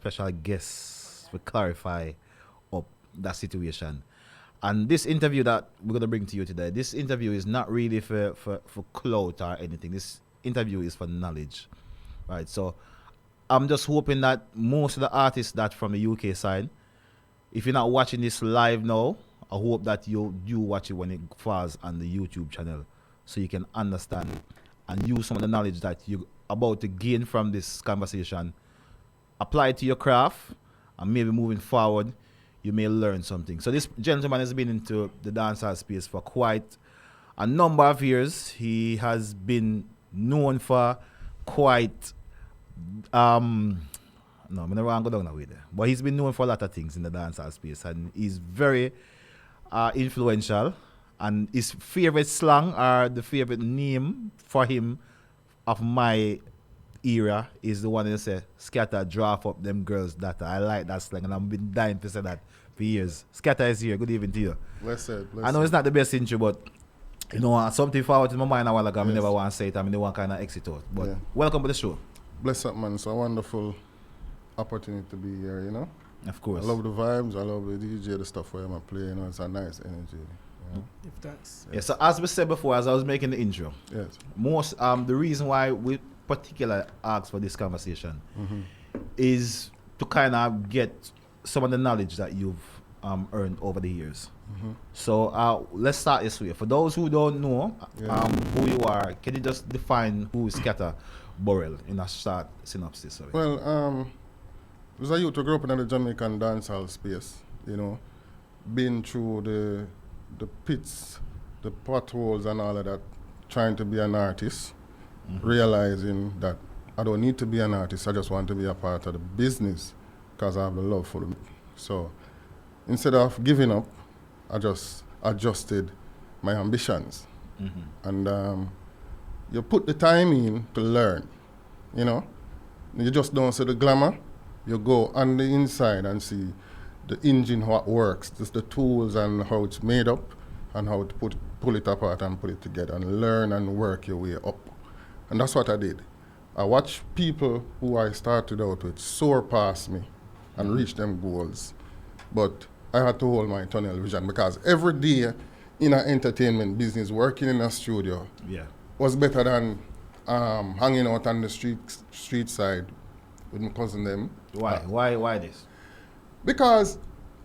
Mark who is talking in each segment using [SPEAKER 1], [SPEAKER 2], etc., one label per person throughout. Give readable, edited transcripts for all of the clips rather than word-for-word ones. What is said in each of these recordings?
[SPEAKER 1] special guests to clarify up that situation. And this interview that we're gonna bring to you today, this interview is not really for clout or anything. This interview is for knowledge. Right. So I'm just hoping that most of the artists that from the UK side, if you're not watching this live now, I hope that you watch it when it falls on the YouTube channel so you can understand and use some of the knowledge that you're about to gain from this conversation, apply it to your craft, and maybe moving forward, you may learn something. So this gentleman has been into the dancehall space for quite a number of years. He has been known for quite no, I'm never going to go down that way there. But he's been known for a lot of things in the dancehall space, and he's very influential. And his favorite slang or the favorite name for him of my era is the one that say, "Skatta, draft up them girls data." I like that slang, and I've been dying to say that for years. Skatta is here. Good evening to you.
[SPEAKER 2] Blessed.
[SPEAKER 1] I know it's not the best intro, but you know, something forward in my mind a while ago. I never want to say it. I mean, they want kind of exit out. But welcome to the show.
[SPEAKER 2] Bless up, man. It's a wonderful opportunity to be here, you know?
[SPEAKER 1] Of course.
[SPEAKER 2] I love the vibes. I love the DJ, the stuff where I'm playing. You know, it's a nice energy. You know?
[SPEAKER 3] If that's
[SPEAKER 1] Yeah, so as we said before, as I was making the intro,
[SPEAKER 2] Yes.
[SPEAKER 1] most the reason why we particularly asked for this conversation is to kind of get some of the knowledge that you've earned over the years. So let's start this way. For those who don't know who you are, can you just define who is Skatta Burrell in a short synopsis? Sorry.
[SPEAKER 2] Well, as a youth who grew up in the Jamaican dancehall space, you know, been through the pits, the potholes and all of that, trying to be an artist, realizing that I don't need to be an artist, I just want to be a part of the business because I have the love for it. So instead of giving up, I just adjusted my ambitions. And you put the time in to learn, you know. You just don't see the glamour. You go on the inside and see the engine, how it works, just the tools and how it's made up and how to pull it apart and put it together and learn and work your way up. And that's what I did. I watched people who I started out with soar past me and reach them goals. But I had to hold my tunnel vision because every day in an entertainment business, working in a studio, was better than hanging out on the street side with my cousin them.
[SPEAKER 1] Why? Why this?
[SPEAKER 2] Because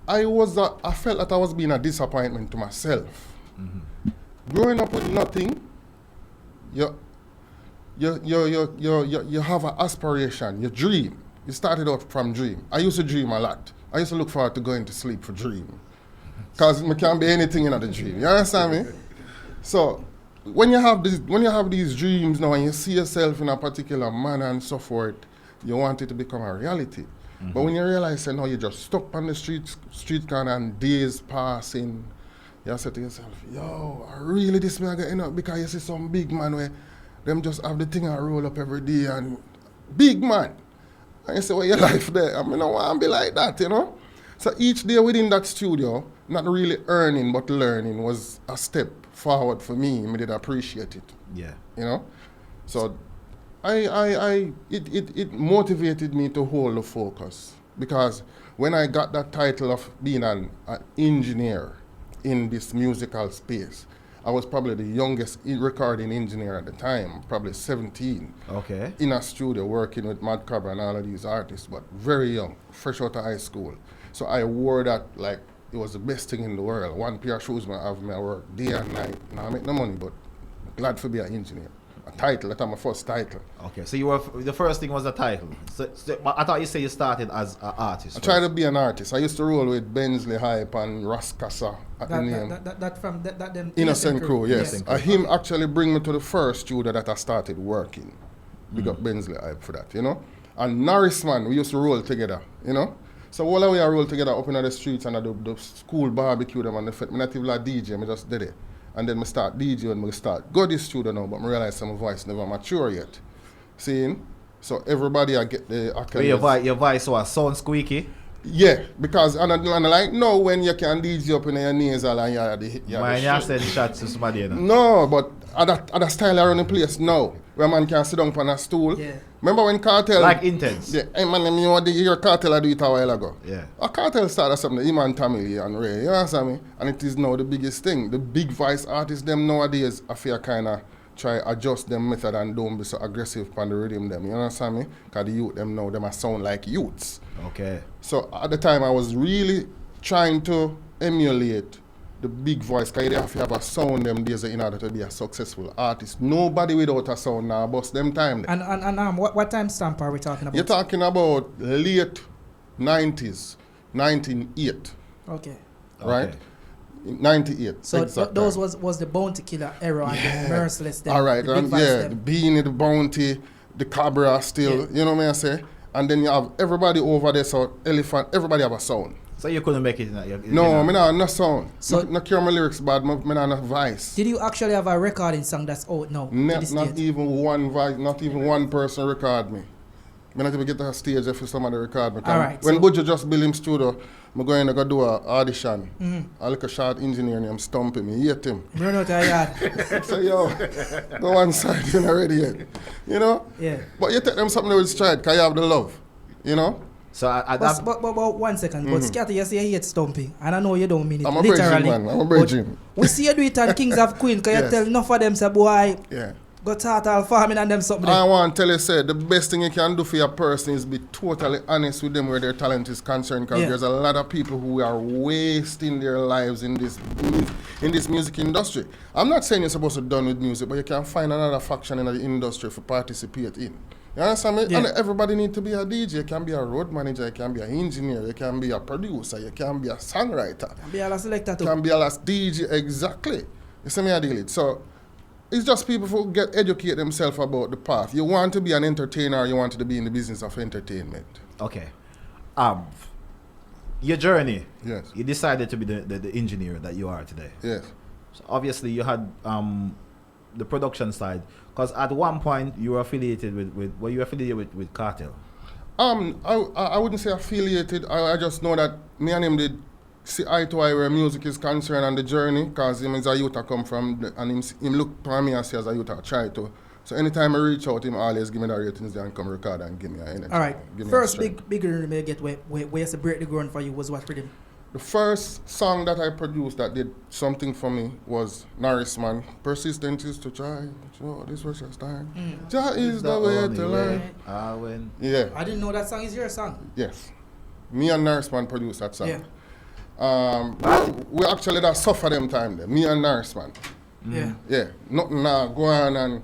[SPEAKER 2] I felt that I was being a disappointment to myself. Growing up with nothing, you have an aspiration, you dream. You started out from dream. I used to dream a lot. I used to look forward to going to sleep for dream. Because it can't be anything in the dream. You understand me? So when you have these dreams now and you see yourself in a particular manner and so forth, you want it to become a reality. But when you realize that now you're just stuck on the street corner and days passing, you say to yourself, yo, really this me I get up because you see some big man where them just have the thing I roll up every day and big man. And you say, well, your life there. I mean, I want to be like that, you know? So each day within that studio, not really earning but learning was a step forward for me. I did appreciate it.
[SPEAKER 1] Yeah.
[SPEAKER 2] You know? So it motivated me to hold the focus. Because when I got that title of being an engineer in this musical space, I was probably the youngest recording engineer at the time, probably 17.
[SPEAKER 1] Okay.
[SPEAKER 2] In a studio working with Mad Cabra and all of these artists, but very young, fresh out of high school. So I wore that like it was the best thing in the world. One pair of shoes I have me, I work day and night. Now I make no money, but glad to be an engineer. A title, that's my first title.
[SPEAKER 1] Okay, so you were the first thing was the title. So I thought you said you started as an artist.
[SPEAKER 2] I tried to be an artist. I used to roll with Bensley Hype and Raskasa at the name.
[SPEAKER 3] That them
[SPEAKER 2] Innocent Crew, yes.
[SPEAKER 1] Innocent Crew.
[SPEAKER 2] Him actually bring me to the first studio that I started working. Big up Bensley Hype for that, you know. And Norrisman, we used to roll together, you know. So while we roll together up in the streets and I do the school barbecue them and the fit, I not even like DJ, I just did it. And then I start DJ and I start go this studio now, but I realize my voice never mature yet. Seeing? So everybody I get the accolades.
[SPEAKER 1] Your voice was sound squeaky.
[SPEAKER 2] Yeah, because and like no, when you can DJ up in your nasal and
[SPEAKER 1] you send shots to somebody, you know?
[SPEAKER 2] No, but other style around the place now, where man can sit down on a stool.
[SPEAKER 3] Yeah.
[SPEAKER 2] Remember when Cartel?
[SPEAKER 1] Like Intense.
[SPEAKER 2] Yeah, hey man, you know what your Cartel I do it a while ago.
[SPEAKER 1] Yeah.
[SPEAKER 2] A Cartel started something, him and Tammy and Ray, you understand me? And it is now the biggest thing. The big voice artists them nowadays, I feel kind of try adjust them method and don't be so aggressive on the rhythm them, you understand me? Because the youth them now, them a sound like youths.
[SPEAKER 1] Okay.
[SPEAKER 2] So at the time I was really trying to emulate the big voice, because you have to have a sound them days in order to be a successful artist. Nobody without a sound now bust them time.
[SPEAKER 3] And what time stamp are we talking about?
[SPEAKER 2] You're talking about late 90s, 1998,
[SPEAKER 3] Okay.
[SPEAKER 2] right?
[SPEAKER 1] Okay.
[SPEAKER 2] 98.
[SPEAKER 3] So
[SPEAKER 2] exact
[SPEAKER 3] those
[SPEAKER 2] time.
[SPEAKER 3] was the Bounty Killer era and the Merciless them.
[SPEAKER 2] All right,
[SPEAKER 3] the big
[SPEAKER 2] and
[SPEAKER 3] vibes
[SPEAKER 2] yeah,
[SPEAKER 3] them.
[SPEAKER 2] the Beanie, the Bounty, the Cabra still,
[SPEAKER 3] Yeah.
[SPEAKER 2] you know what I say? And then you have everybody over there, so Elephant, everybody have a sound.
[SPEAKER 1] So you couldn't make it in that?
[SPEAKER 2] No, me nah no sound.
[SPEAKER 3] So-
[SPEAKER 2] No care my lyrics bad, me nah no voice.
[SPEAKER 3] Did you actually have a recording song that's out now? to
[SPEAKER 2] Not,
[SPEAKER 3] this
[SPEAKER 2] not
[SPEAKER 3] date?
[SPEAKER 2] even one voice, not even one person record me. Me not even get to a stage if somebody record me.
[SPEAKER 3] All right,
[SPEAKER 2] When
[SPEAKER 3] so-
[SPEAKER 2] Buju just build him studio, I'm going to go do a audition. I look a short engineer named Stumpy me, hate him.
[SPEAKER 3] Run out of yard.
[SPEAKER 2] So yo, go one side, you're not ready yet. You know?
[SPEAKER 3] Yeah.
[SPEAKER 2] But you take them something with stride, because you have the love. You know?
[SPEAKER 1] So at
[SPEAKER 3] But,
[SPEAKER 1] that,
[SPEAKER 3] but 1 second. But Skatta, you say you hate stomping. And I know you don't mean it
[SPEAKER 2] I'm a
[SPEAKER 3] literally.
[SPEAKER 2] virgin, man. I'm a
[SPEAKER 3] but
[SPEAKER 2] virgin.
[SPEAKER 3] we see you do it on Kings of Queen, because
[SPEAKER 2] Yes.
[SPEAKER 3] you tell enough of them, say, boy,
[SPEAKER 2] Yeah.
[SPEAKER 3] go start all farming and them something.
[SPEAKER 2] I want to tell you, say, the best thing you can do for your person is be totally honest with them where their talent is concerned, because
[SPEAKER 3] Yeah.
[SPEAKER 2] there's a lot of people who are wasting their lives in this music industry. I'm not saying you're supposed to be done with music, but you can find another faction in the industry to participate in. You understand me?
[SPEAKER 3] Yeah.
[SPEAKER 2] And everybody need to be a DJ. You can be a road manager, you can be an engineer, you can be a producer, you can be a songwriter,
[SPEAKER 3] Be a selector too.
[SPEAKER 2] you can be a last DJ, exactly. You see me, I deal it. So it's just people who educate themselves about the path. You want to be an entertainer, or you want to be in the business of entertainment.
[SPEAKER 1] okay. Your journey.
[SPEAKER 2] Yes.
[SPEAKER 1] You decided to be the engineer that you are today.
[SPEAKER 2] Yes.
[SPEAKER 1] So obviously you had the production side, because at one point you were affiliated with Cartel.
[SPEAKER 2] I wouldn't say affiliated. I just know that me and him did see eye to eye where music is concerned on the journey, because him is a youth I come from, and him look upon me and say as a youth I try to. So anytime I reach out, him always give me the ratings there and come record and give me an energy.
[SPEAKER 3] All right.
[SPEAKER 2] Give me
[SPEAKER 3] First
[SPEAKER 2] a strength.
[SPEAKER 3] big rhythm you get where you say break the ground for you was what rhythm?
[SPEAKER 2] The first song that I produced that did something for me was Norris Man. Persistence is to try. Oh, this was just time. Jah is the way
[SPEAKER 1] only
[SPEAKER 2] to
[SPEAKER 1] way.
[SPEAKER 2] learn. Yeah.
[SPEAKER 3] I didn't know that song is your song.
[SPEAKER 2] Yes. Me and Norris Man produced that song.
[SPEAKER 3] Yeah.
[SPEAKER 2] We actually that suffer them time there. Me and Norris Man.
[SPEAKER 3] Yeah.
[SPEAKER 2] Yeah. Nothing now go on and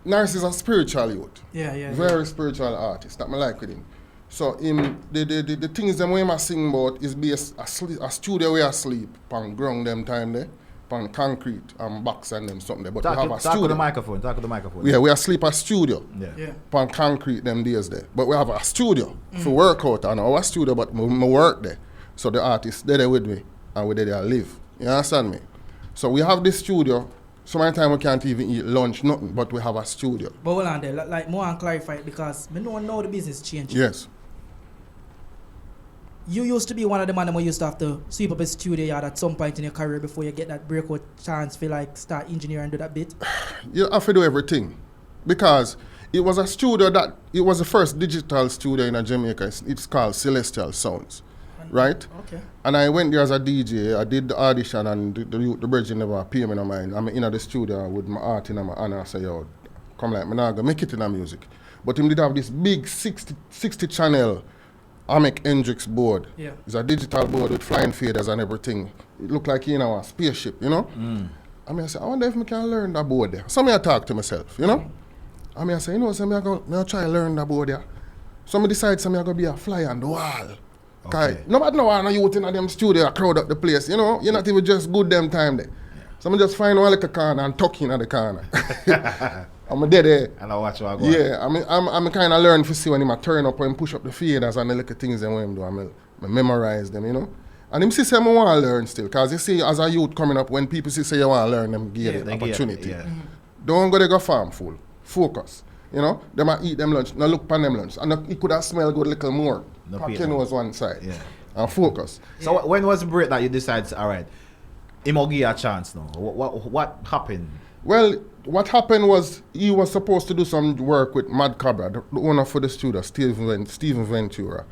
[SPEAKER 2] Norris is a spiritual youth.
[SPEAKER 3] Yeah.
[SPEAKER 2] Very spiritual artist. That I like with him. So him the things them we must sing about is be a studio where I sleep on ground them time there, on concrete and box and them something there. But we have a
[SPEAKER 1] Talk
[SPEAKER 2] studio.
[SPEAKER 1] to the microphone. Talk to the microphone.
[SPEAKER 2] Yeah, we are sleep a studio.
[SPEAKER 3] Yeah.
[SPEAKER 2] On concrete them days there. But we have a studio for work out and our studio, but my work there. So the artists they there with me and we there live. You understand me? So we have this studio. So many times we can't even eat lunch, nothing, but we have a studio.
[SPEAKER 3] But hold on there, like more and clarify it, because me don't know the business change.
[SPEAKER 2] Yes.
[SPEAKER 3] You used to be one of the men who used to have to sweep up a studio yard at some point in your career before you get that breakout chance for like start engineering and do that bit.
[SPEAKER 2] You have to do everything. Because it was a studio that, it was the first digital studio in Jamaica. It's called Celestial Sounds. Right?
[SPEAKER 3] Okay.
[SPEAKER 2] And I went there as a DJ. I did the audition and the bridge never pay me no mind. I'm in the studio with my art in my hand and I say, yo, come like, I'm not going to make it in the music. But him did have this big 60 channel Amic Hendrix board.
[SPEAKER 3] Yeah.
[SPEAKER 2] It's a digital board with flying faders and everything. It looked like a spaceship, you know? I mean, I say, I wonder if I can learn that board there. So I talk to myself, you know? I mean, I say, you know, so I try to learn that board there. So I decide so I'm going to be a fly on the wall.
[SPEAKER 1] Okay.
[SPEAKER 2] Nobody know why no youth in them studio crowd up the place, you know? You're not even just good them time there. So I just find one little corner and tuck in at the corner. I'm dead there.
[SPEAKER 1] And I watch what I go.
[SPEAKER 2] Yeah, I'm kind of learn to see when him turn up and push up the faders and the little things them when him do. I memorize them, you know. And him see say I want to learn still, because you see as a youth coming up, when people say you want to learn, them give
[SPEAKER 1] Yeah,
[SPEAKER 2] the
[SPEAKER 1] they give it,
[SPEAKER 2] opportunity.
[SPEAKER 1] yeah.
[SPEAKER 2] Don't go there go farm full. Focus. You know, them a eat them lunch. Now look pan them lunch. And it could have smelled good little more.
[SPEAKER 1] No
[SPEAKER 2] Pack
[SPEAKER 1] pay
[SPEAKER 2] your
[SPEAKER 1] no.
[SPEAKER 2] nose one side.
[SPEAKER 1] Yeah.
[SPEAKER 2] And focus.
[SPEAKER 1] So when was the break that you decided, all right, him will give you a chance now? What happened?
[SPEAKER 2] Well, what happened was he was supposed to do some work with Mad Cabra, the owner for the studio, Steven Ventura.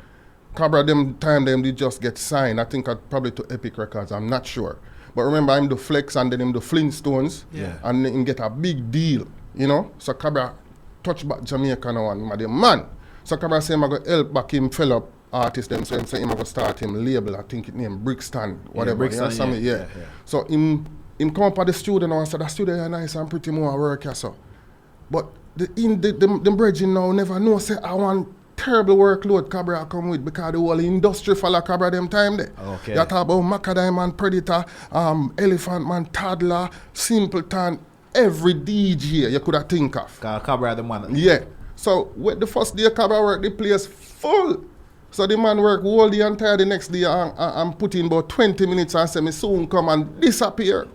[SPEAKER 2] Cabra, they just get signed. I think probably to Epic Records. I'm not sure. But remember, I'm the Flex and then him the Flintstones.
[SPEAKER 1] Yeah.
[SPEAKER 2] And him get a big deal, you know? So Cabra touch back Jamaica now and the man. So Cabra say I'm going to help back him fellow artist them. So him say I'm going to start him label. I think it named Brixton, whatever.
[SPEAKER 1] Brixton,
[SPEAKER 2] you know, yeah. So him come up at the studio now and said, the studio is nice and pretty more work here, so. But the bridging now never know, say, I want terrible workload Cabra come with because the whole industry follow Cabra them time there.
[SPEAKER 1] Okay.
[SPEAKER 2] You talk about Macadam Man, Predator, Elephant Man, Toddler, Simpleton, every DJ you could have think of.
[SPEAKER 1] Cabra the man.
[SPEAKER 2] Yeah. So with the first day Cabra work, the place full. So the man work all the entire the next day and put in about 20 minutes and say me soon come and disappear.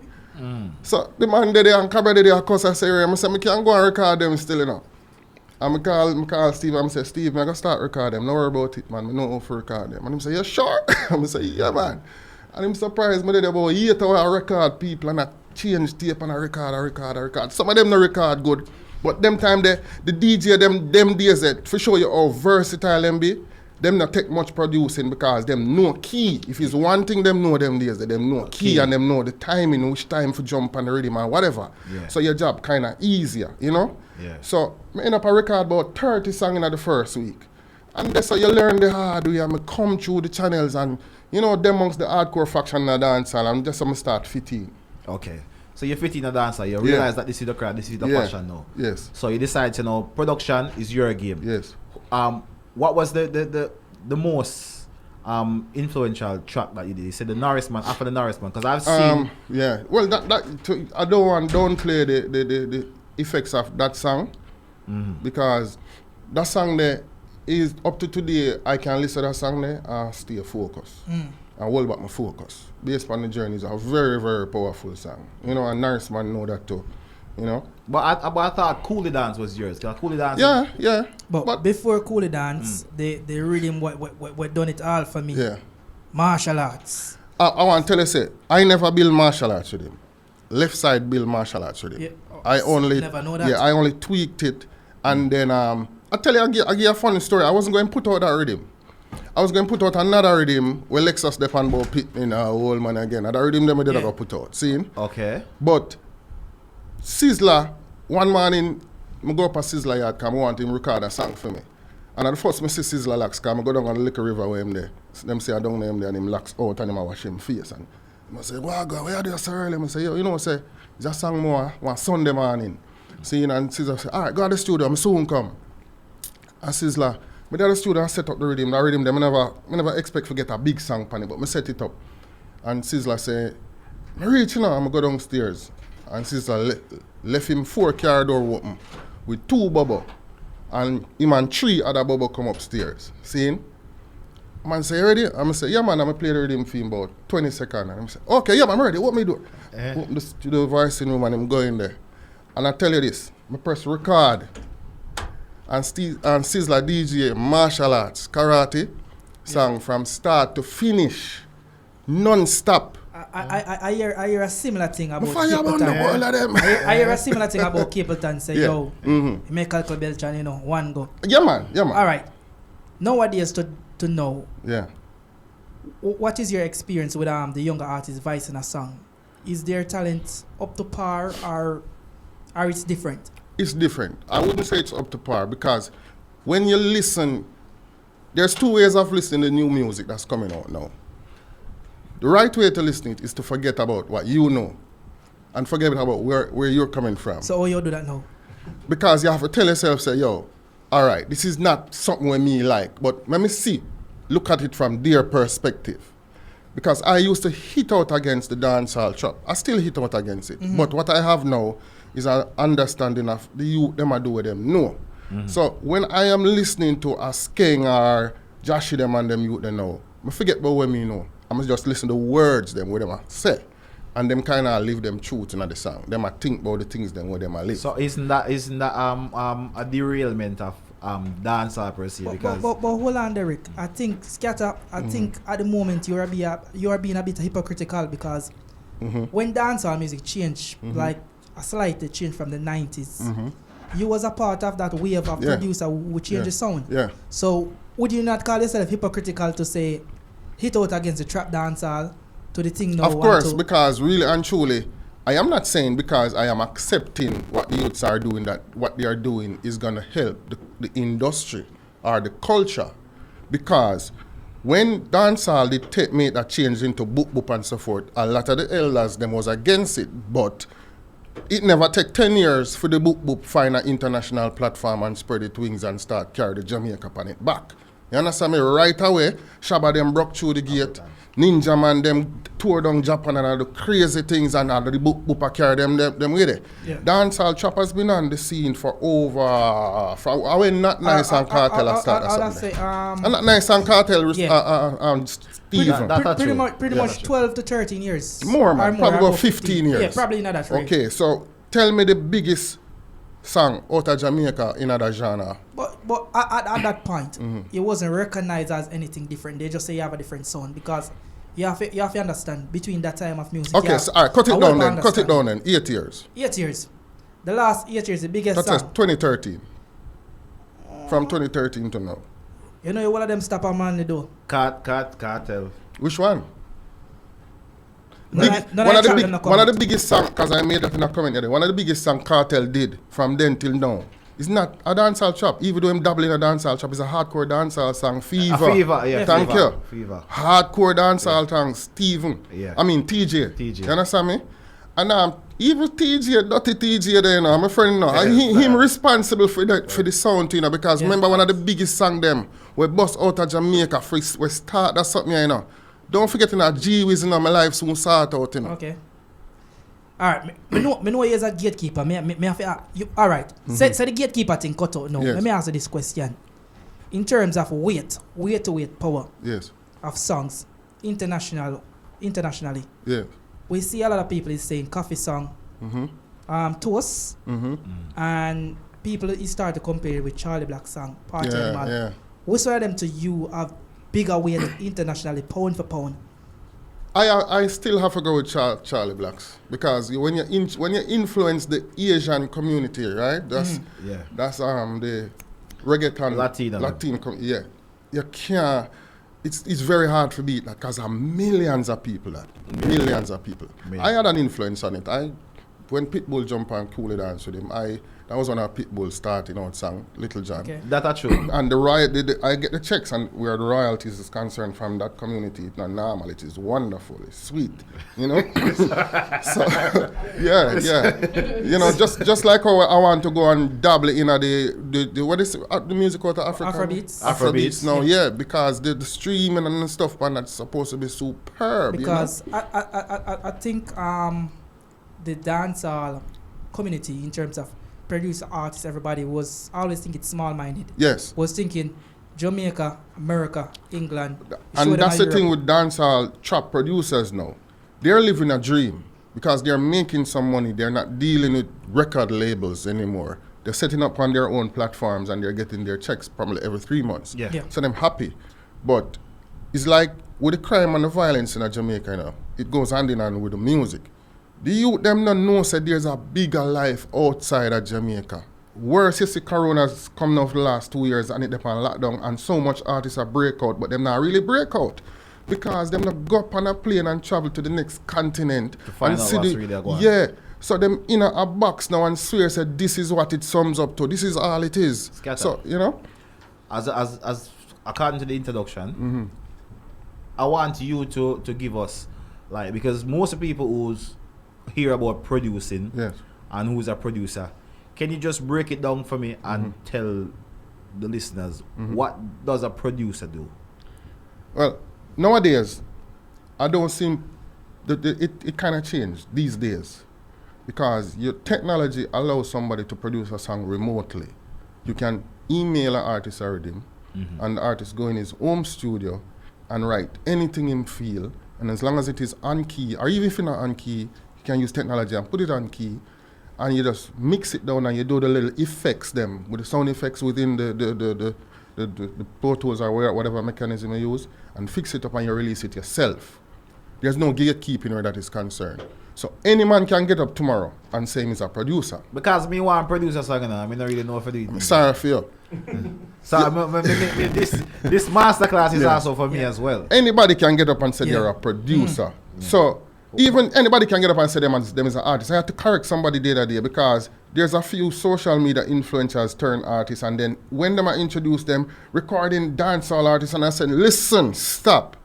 [SPEAKER 2] So the man there and Cabra there cause I say, I say, I can't go and record them still, you know. And I call Steve and I say, Steve, I'm going to start record them. Don't worry about it, man. I know how to record them. And he say, you sure? I say, yeah, man. And I'm surprised me there about 8 hours I record people and I change tape and I record. Some of them no record good. But them time the DJ, them days, for sure you how versatile them be. Them not take much producing because them know key. If it's one thing, them know them days, them know key and them know the timing, which time for jump on the rhythm and whatever.
[SPEAKER 1] Yeah.
[SPEAKER 2] So your job kind of easier, you know?
[SPEAKER 1] Yeah.
[SPEAKER 2] So I end up a record about 30 songs in the first week. And that's how you learn the hard way and I come through the channels and, you know, them amongst the hardcore faction in the dance hall and just how I start fitting.
[SPEAKER 1] Okay. So you fit in a dancer, you realize that this is the crowd, this is the passion now.
[SPEAKER 2] Yes.
[SPEAKER 1] So you decide, you know, production is your game.
[SPEAKER 2] Yes.
[SPEAKER 1] What was the most influential track that you did? You said the Norrisman, after the Norrisman, because I've seen.
[SPEAKER 2] Yeah. Well, I don't play the effects of that song because that song there is up to today. I can listen to that song there and stay focused and hold back my focus. Based on the Journey is a very, very powerful song. You know, and Norrisman know that too. You know.
[SPEAKER 1] But I thought Coolie Dance was yours. Coolie Dance.
[SPEAKER 2] Yeah.
[SPEAKER 3] But before Coolie Dance, the rhythm what done it all for me.
[SPEAKER 2] Yeah.
[SPEAKER 3] Martial arts.
[SPEAKER 2] I want to tell you, say, I never build martial arts with him. Left side build martial arts with him.
[SPEAKER 3] Yeah.
[SPEAKER 2] I only
[SPEAKER 3] never know that.
[SPEAKER 2] Yeah, I only tweaked it, and then I tell you, I give you a funny story. I wasn't going to put out that rhythm. I was going to put out another rhythm where Lexus Step and Bob Pitt in a old man again. And that rhythm them I did go put out. See?
[SPEAKER 1] Okay.
[SPEAKER 2] But Sizzler, one morning, I go up a Sizzler yard because I want him to record a song for me. And at the first I see Sizzler locks because I go down on the Liquor River where him there. So them say I don't know him there and him locks out and him I wash him face. And I say, where you do so early? I say, yo, you know, say, it's a song more one Sunday morning. See, and Sizzler say, all right, go to the studio, I'm soon come. And Sizzler, I did the studio and set up the rhythm. The rhythm, I never expect to get a big song on it, but I set it up. And Sizzler say, I reach now, I'm go downstairs. And Sizzler left him 4 car door open with 2 bubble. And him and 3 other bubble come upstairs. See? Man say, you ready? I'm say, yeah man, I'm play the rhythm for him about 20 seconds. And I'm say, okay, yeah man, I'm ready. What me do? Open the studio voicing room and I'm going there. And I tell you this, I press record. And Sizzler DJ martial arts, karate, song from start to finish, non-stop.
[SPEAKER 3] I hear a similar thing about
[SPEAKER 2] Capleton.
[SPEAKER 3] I hear a similar thing about Capleton. Say, yo, make a Belchan, you know, one go.
[SPEAKER 2] Yeah, man.
[SPEAKER 3] All right. Nowadays, to know,
[SPEAKER 2] yeah,
[SPEAKER 3] what is your experience with the younger artists voicing a song? Is their talent up to par or it's different?
[SPEAKER 2] It's different. I wouldn't say it's up to par because when you listen, there's 2 ways of listening to new music that's coming out now. The right way to listen it is to forget about what you know and forget about where you're coming from.
[SPEAKER 3] So how you do that now?
[SPEAKER 2] Because you have to tell yourself, say, yo, all right, this is not something with me like, but let me see, look at it from their perspective. Because I used to hit out against the dancehall trap. I still hit out against it. But what I have now is an understanding of the youth them I do with them. No. So when I am listening to a Skeng or Joshy them and them youth they know, I forget about what me know. I'm just listen to words them what them I say. and them kind of live them truth in the song. Them a think about the things them where them a live.
[SPEAKER 1] So isn't that a derailment of dancehall per se? Because
[SPEAKER 3] But hold on, Derek. I think Skatta. I think at the moment you are being a bit hypocritical because when dancehall music changed, like a slight change from the 90s, you was a part of that wave of producer who changed the sound.
[SPEAKER 2] Yeah.
[SPEAKER 3] So would you not call yourself hypocritical to say hit out against the trap dancehall to the thing now?
[SPEAKER 2] Of course, because really and truly, I am not saying because I am accepting what the youths are doing that what they are doing is going to help the industry or the culture. Because when dancehall did make that change into boop and so forth, a lot of the elders them was against it. But it never take 10 years for the boop find an international platform and spread its wings and start carry the Jamaica on it back. You understand me? Right away, Shabba them broke through the gate. Ninja Man them tore down Japan and all the crazy things and all the boop carry them with it. Yeah. Dancehall trap has been on the scene for over when Not Nice and Cartel started something. And Not Nice and Cartel Stephen.
[SPEAKER 3] Pretty much 12 to 13 years.
[SPEAKER 2] More man, probably about 15 years.
[SPEAKER 3] Yeah, probably not that right.
[SPEAKER 2] Okay, so tell me the biggest song out of Jamaica in other genre.
[SPEAKER 3] But at that point, it wasn't recognized as anything different. They just say you have a different sound because you have to understand between that time of music.
[SPEAKER 2] Okay, so all right, cut it down then. 8 years.
[SPEAKER 3] 8 years. The last 8 years, the biggest
[SPEAKER 2] That's
[SPEAKER 3] song.
[SPEAKER 2] 2013. From 2013 to now.
[SPEAKER 3] You know what of them stop a man to do?
[SPEAKER 1] Cartel.
[SPEAKER 2] Which one?
[SPEAKER 3] One
[SPEAKER 2] of the biggest songs, because I made that in a comment yesterday, one of the biggest songs Cartel did from then till now. It's not a dancehall trap, even though I'm dabbling in a dancehall trap. It's a hardcore dancehall song, Fever.
[SPEAKER 1] Fever, yeah.
[SPEAKER 2] Thank you.
[SPEAKER 1] Fever.
[SPEAKER 2] Hardcore dancehall song, Steven.
[SPEAKER 1] Yeah.
[SPEAKER 2] I mean, TJ. You understand me? And even TJ, dirty TJ there, you know, my friend, you know, him responsible for the sound, you know, because remember one of the biggest songs them, we bust out of Jamaica, we start that something, you know. Don't forget, you know, G-Wiz, you know, my life soon start out, you know.
[SPEAKER 3] Okay. All right. Me know you as a gatekeeper. Me have to, all right. Say the gatekeeper thing cut out now.
[SPEAKER 2] Yes.
[SPEAKER 3] Let me ask you this question. In terms of weight power of songs, internationally, we see a lot of people is saying coffee song, toast, and people start to compare it with Charlie Black song, Party Animal.
[SPEAKER 2] Yeah.
[SPEAKER 3] We saw them to you have bigger weight internationally, pound for pound.
[SPEAKER 2] I still have to go with Charlie Blacks because when you influence the Asian community, right? That's the reggaeton Latino. You can't. It's very hard to beat that because there are millions of people. Millions of people. I had an influence on it. When Pitbull jump and Cool dance with him, that was one of Pitbull starting out song, Little John.
[SPEAKER 3] Okay.
[SPEAKER 1] That's true.
[SPEAKER 2] And I get the checks and where the royalties is concerned from that community. It's not normal. It is wonderful. It's sweet. You know? So, yeah. You know, just like how I want to go and dabble in the what is the music out of Africa?
[SPEAKER 3] Afrobeats
[SPEAKER 2] now, because the streaming and stuff and that's supposed to be superb.
[SPEAKER 3] Because
[SPEAKER 2] you know?
[SPEAKER 3] I think the dancehall community in terms of producer, artists, everybody was always thinking small-minded.
[SPEAKER 2] Yes.
[SPEAKER 3] Was thinking Jamaica, America, England.
[SPEAKER 2] And that's the thing with dancehall trap producers now. They're living a dream because they're making some money. They're not dealing with record labels anymore. They're setting up on their own platforms and they're getting their checks probably every 3 months.
[SPEAKER 3] Yeah.
[SPEAKER 2] So I'm happy. But it's like with the crime and the violence in Jamaica now, it goes hand in hand with the music. The youth them not know that there's a bigger life outside of Jamaica. Worse, you see Corona's coming off the last 2 years and it depend on lockdown and so much artists are break out, but them not really break out. Because them not go up on a plane and travel to the next continent.
[SPEAKER 1] To find out what's really going on.
[SPEAKER 2] Yeah. So them in a box now and swear said this is what it sums up to. This is all it is.
[SPEAKER 1] Skatta.
[SPEAKER 2] So, you know?
[SPEAKER 1] As according to the introduction, I want you to give us, like, because most of the people who's hear about producing and who's a producer, can you just break it down for me and tell the listeners what does a producer do?
[SPEAKER 2] Well, nowadays I don't see it kind of changed these days because your technology allows somebody to produce a song remotely. You can email an artist a rhythm and the artist go in his home studio and write anything him feel And as long as it is on key, or even if you're not on key, you can use technology and put it on key, and you just mix it down and you do the little effects them with the sound effects within the Pro Tools or whatever mechanism you use, and fix it up and you release it yourself. There's no gatekeeping where that is concerned. So any man can get up tomorrow and say he's a producer.
[SPEAKER 1] Because me want producer song, I don't really know if I do it.
[SPEAKER 2] Sorry for you.
[SPEAKER 1] So this masterclass is also for me as well.
[SPEAKER 2] Anybody can get up and say they're a producer. So even anybody can get up and say them is an artist. I had to correct somebody the other day because there's a few social media influencers turn artists, and then when them I introduce them recording dancehall artists, and I said, listen, stop.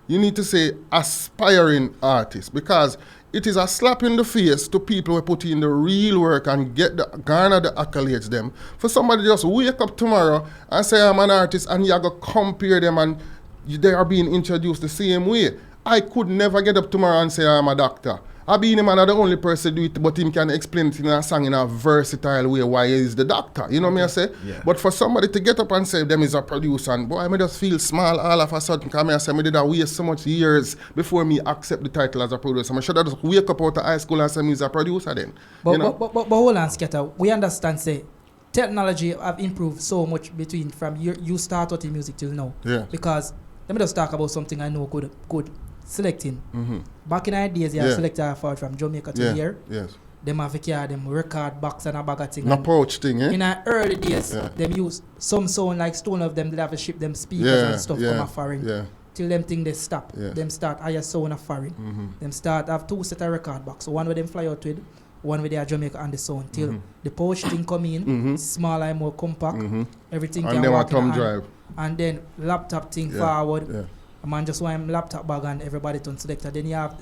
[SPEAKER 2] You need to say aspiring artists, because it is a slap in the face to people who put in the real work and garner the accolades them. For somebody just wake up tomorrow and say I'm an artist, and you go compare them and they are being introduced the same way. I could never get up tomorrow and say I'm a doctor. I being a man, I'm the only person do it, but him can explain it in a song in a versatile way why he is the doctor. You know what I say?
[SPEAKER 1] Yeah.
[SPEAKER 2] But for somebody to get up and say them is a producer, and boy, I just feel small all of a sudden, because I say I did waste so much years before me accept the title as a producer. I should have just wake up out of high school and say me is a producer then.
[SPEAKER 3] But,
[SPEAKER 2] you know?
[SPEAKER 3] but hold on, Skatta. We understand, say, technology have improved so much between from you start out in music till now.
[SPEAKER 2] Yeah.
[SPEAKER 3] Because let me just talk about something I know good. Selecting.
[SPEAKER 2] Mm-hmm.
[SPEAKER 3] Back in the days, you selected from Jamaica to here.
[SPEAKER 2] Yes.
[SPEAKER 3] Them have to carry them record box and a bag of thing.
[SPEAKER 2] An approach thing, eh?
[SPEAKER 3] In the early days, them use some sound like Stone of them, they have to ship them speakers and stuff from a foreign.
[SPEAKER 2] Yeah.
[SPEAKER 3] Till them thing they stop.
[SPEAKER 2] Yeah.
[SPEAKER 3] Them start higher sound of foreign.
[SPEAKER 2] Mm-hmm.
[SPEAKER 3] Them start have two set of record box. So one with them fly out with, one with their Jamaica and the sound. Till the pouch thing come in, smaller and more compact. Everything
[SPEAKER 2] And
[SPEAKER 3] can
[SPEAKER 2] then a
[SPEAKER 3] work in
[SPEAKER 2] thumb
[SPEAKER 3] hand.
[SPEAKER 2] drive.
[SPEAKER 3] And then laptop thing forward.
[SPEAKER 2] Yeah.
[SPEAKER 3] A man just want him laptop bag and everybody turn selector. Then you have,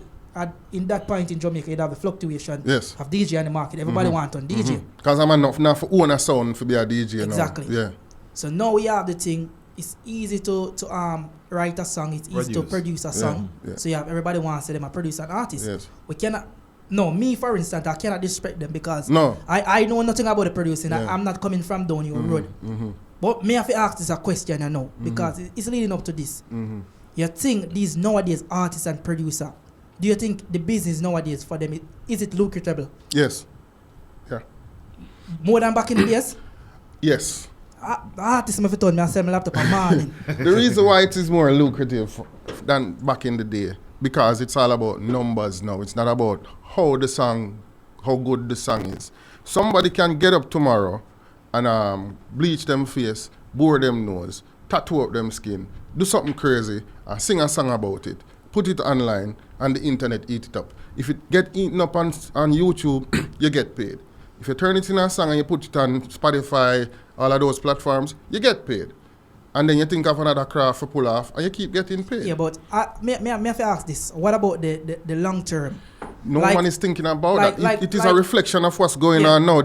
[SPEAKER 3] in that point in Jamaica, you have the fluctuation of DJ in the market. Everybody want on DJ.
[SPEAKER 2] Because I'm enough for own a sound to be a DJ
[SPEAKER 3] Exactly.
[SPEAKER 2] now. Yeah.
[SPEAKER 3] So now we have the thing. It's easy to write a song. It's easy to produce a song.
[SPEAKER 2] Yeah.
[SPEAKER 3] So you have everybody wants to say them a producer and artist.
[SPEAKER 2] Yes.
[SPEAKER 3] We cannot. No, me for instance, I cannot disrespect them because
[SPEAKER 2] No.
[SPEAKER 3] I know nothing about the producing.
[SPEAKER 2] Yeah.
[SPEAKER 3] I'm not coming from down your road. But me have to ask this a question I know because it's leading up to this. You think these nowadays artists and producer, do you think the business nowadays for them, is it lucrative?
[SPEAKER 2] Yes. Yeah.
[SPEAKER 3] More than back in the days?
[SPEAKER 2] Yes.
[SPEAKER 3] Artists have told me I sell my laptop a morning.
[SPEAKER 2] The reason why it is more lucrative than back in the day, because it's all about numbers now. It's not about how good the song is. Somebody can get up tomorrow and bleach them face, bore them nose, tattoo up them skin, do something crazy, and sing a song about it, put it online, and the internet eat it up. If it get eaten up on YouTube, you get paid. If you turn it in a song and you put it on Spotify, all of those platforms, you get paid. And then you think of another craft to pull off, and you keep getting paid.
[SPEAKER 3] Yeah, but me have to ask this. What about the long term?
[SPEAKER 2] No one is thinking about that. It is a reflection of what's going on now.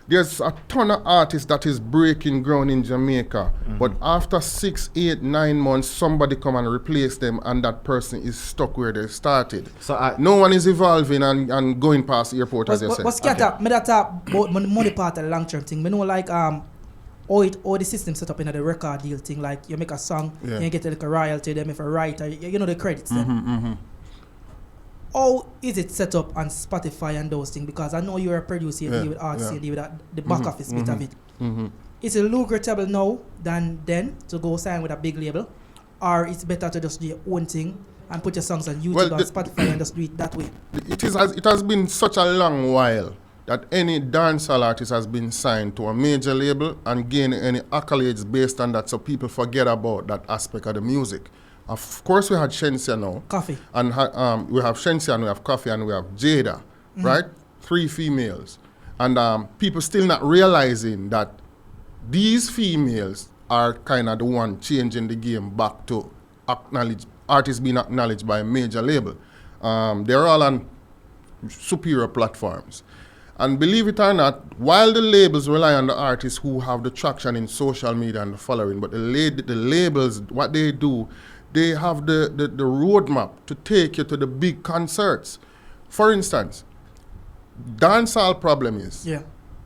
[SPEAKER 2] There's a ton of artists that is breaking ground in Jamaica. But after 6, 8, 9 months, somebody come and replace them, and that person is stuck where they started. So no one is evolving and going past the airport, as you said.
[SPEAKER 3] But Skatta, me that talk about money part of the long term thing. Me know like all the system set up in the record deal thing. Like you make a song, you get like a royalty, them if a writer, you know the credits. How is it set up on Spotify and those things? Because I know you're a producer, you deal with artists, you deal with the back office bit of it. Is it lucrative now than then to go sign with a big label? Or it's better to just do your own thing and put your songs on YouTube and Spotify and just do it that way?
[SPEAKER 2] It has been such a long while that any dancehall artist has been signed to a major label and gain any accolades based on that, so people forget about that aspect of the music. Of course, we had Shensia now.
[SPEAKER 3] Coffee.
[SPEAKER 2] And we have Shensia and we have Coffee and we have Jada, right? 3 females. And people still not realizing that these females are kind of the one changing the game back to artists being acknowledged by a major label. They're all on superior platforms. And believe it or not, while the labels rely on the artists who have the traction in social media and the following, but the labels, what they do, they have the roadmap to take you to the big concerts. For instance, dancehall problem is,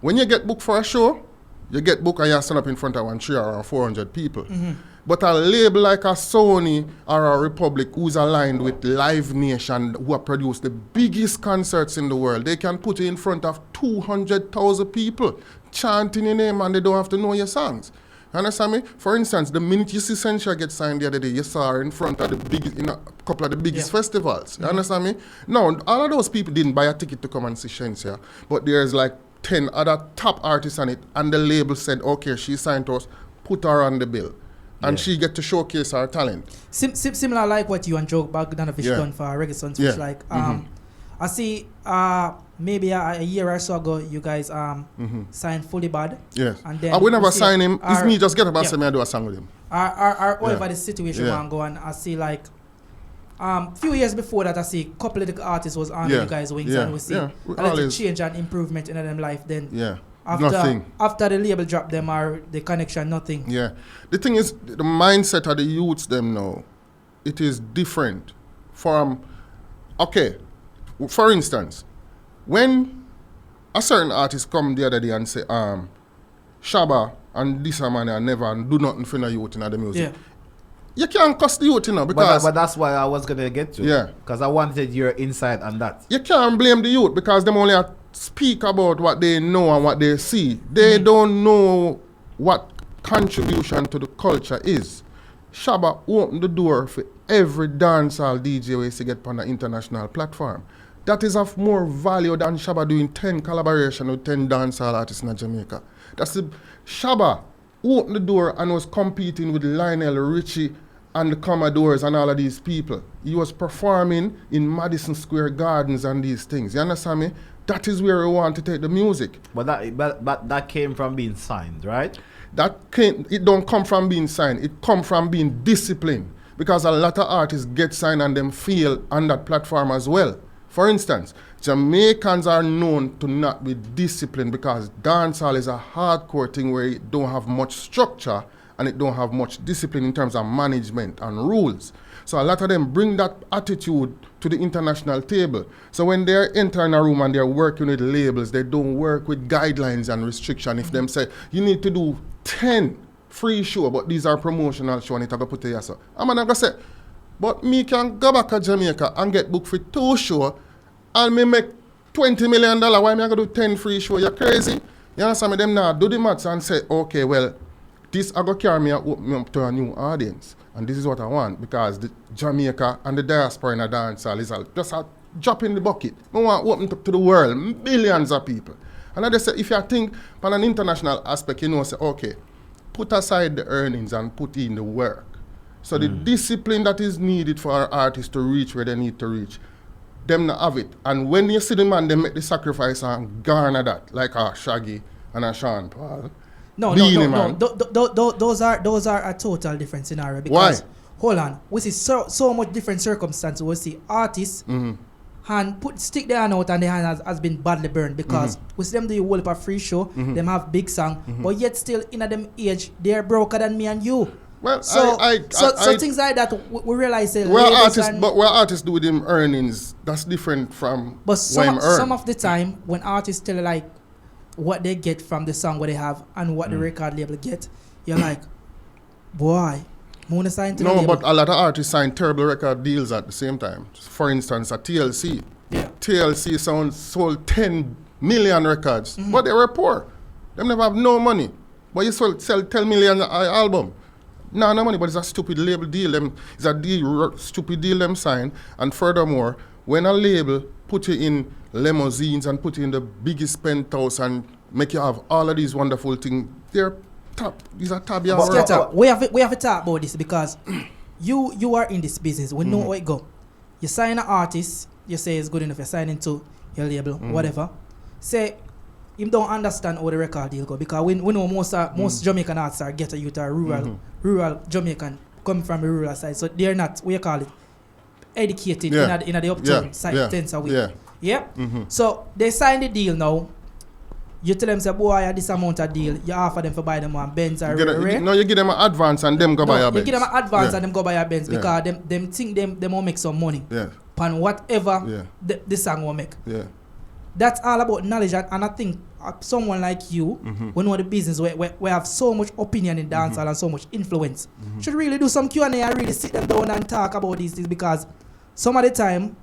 [SPEAKER 2] when you get booked for a show, you get booked and you stand up in front of 300 or 400 people. But a label like a Sony or a Republic who's aligned with Live Nation, who have produced the biggest concerts in the world, they can put you in front of 200,000 people chanting your name and they don't have to know your songs. You understand me? For instance, the minute you see Sentia get signed the other day, you saw her in front of the biggest, in a couple of the biggest festivals. You understand me? Now, all of those people didn't buy a ticket to come and see Sentia, but there's like 10 other top artists on it, and the label said, okay, she signed to us, put her on the bill. And she get to showcase her talent.
[SPEAKER 3] Similar like what you and Joe Bogdanovich done for Reggae Sons, which like I see maybe a year or so ago you guys signed Fully Bad.
[SPEAKER 2] Yes.
[SPEAKER 3] And then
[SPEAKER 2] we never sign him. It's me just get up and say me I do a song with him.
[SPEAKER 3] Whatever the situation go on, I see like few years before that I see a couple of the artists was on you guys' wings and we see a little change and improvement in them life then. After the label drop them or the connection, nothing. Yeah.
[SPEAKER 2] The thing is, the mindset of the youths them now, it is different from, okay, for instance, when a certain artist come the other day and say, Shabba and this man I never do nothing for the youth in the music. Yeah. You can't cuss the youth, you know, because...
[SPEAKER 1] But that's why I was going to get to.
[SPEAKER 2] Yeah.
[SPEAKER 1] Because I wanted your insight on that.
[SPEAKER 2] You can't blame the youth because them only speak about what they know and what they see. They don't know what contribution to the culture is. Shabba opened the door for every dancehall DJ who to get on an international platform. That is of more value than Shabba doing 10 collaboration with 10 dancehall artists in Jamaica. That's the Shabba opened the door and was competing with Lionel Richie and the Commodores and all of these people. He was performing in Madison Square Gardens and these things. You understand me? That is where we want to take the music.
[SPEAKER 1] But that came from being signed, right?
[SPEAKER 2] It don't come from being signed. It come from being disciplined. Because a lot of artists get signed and them fail on that platform as well. For instance, Jamaicans are known to not be disciplined because dancehall is a hardcore thing where it don't have much structure and it don't have much discipline in terms of management and rules. So a lot of them bring that attitude to the international table. So when they're entering a room and they're working with labels, they don't work with guidelines and restrictions. If them say, you need to do 10 free show, but these are promotional show and it have to put to yourself. I'm going to say, but me can go back to Jamaica and get booked for 2 shows and me make $20 million. Why me I going to do 10 free show? You're crazy. You understand me? Them now do the maths and say, okay, well, this I go carry me up to a new audience. And this is what I want because the Jamaica and the diaspora in a dancehall is just a drop in the bucket. I want to open up to the world, millions of people. And I just say, if you think on an international aspect, you know, say, okay, put aside the earnings and put in the work. So the discipline that is needed for our artists to reach where they need to reach, them not have it. And when you see the man, they make the sacrifice and garner that, like a Shaggy and a Sean Paul.
[SPEAKER 3] No. Those are a total different scenario. Because, hold on, we see so much different circumstances. We see artists hand stick their hand out and their hand has been badly burned because we see them do a whole heap of free show, them have big song, but yet still in a them age they're broker than me and you.
[SPEAKER 2] Well,
[SPEAKER 3] so things like that we realize
[SPEAKER 2] where artists do with them earnings, that's different from
[SPEAKER 3] some of the time when artists tell like what they get from the song what they have and what the record label get, you're like, boy, Mona signed to the label.
[SPEAKER 2] But a lot of artists sign terrible record deals at the same time. For instance, a TLC.
[SPEAKER 3] Yeah.
[SPEAKER 2] TLC sold 10 million records, but they were poor. They never have no money. But you sell 10 million album. No money, but it's a stupid label deal. It's a stupid deal them sign. And furthermore, when a label put you in limousines and put you in the biggest penthouse and make you have all of these wonderful things, they're top. These are top.
[SPEAKER 3] We have to talk about this because you are in this business. We know how it go. You sign an artist, you say it's good enough. You're signing to your label, whatever. Say you don't understand how the record deal go because we know most Jamaican artists are ghetto youth are rural Jamaican coming from the rural side, so they're not what you call it educated in the uptown side tense a week. So they sign the deal now. You tell them say boy this amount of deal, you offer them for buy them one Benz or
[SPEAKER 2] you give them an advance and them go buy a Benz.
[SPEAKER 3] You give them an advance and them go buy a Benz because them think them will make some money on whatever the song will make. That's all about knowledge and I think someone like you, we know the business, we have so much opinion in dancehall and so much influence, should really do some Q&A and really sit them down and talk about these things, because some of the time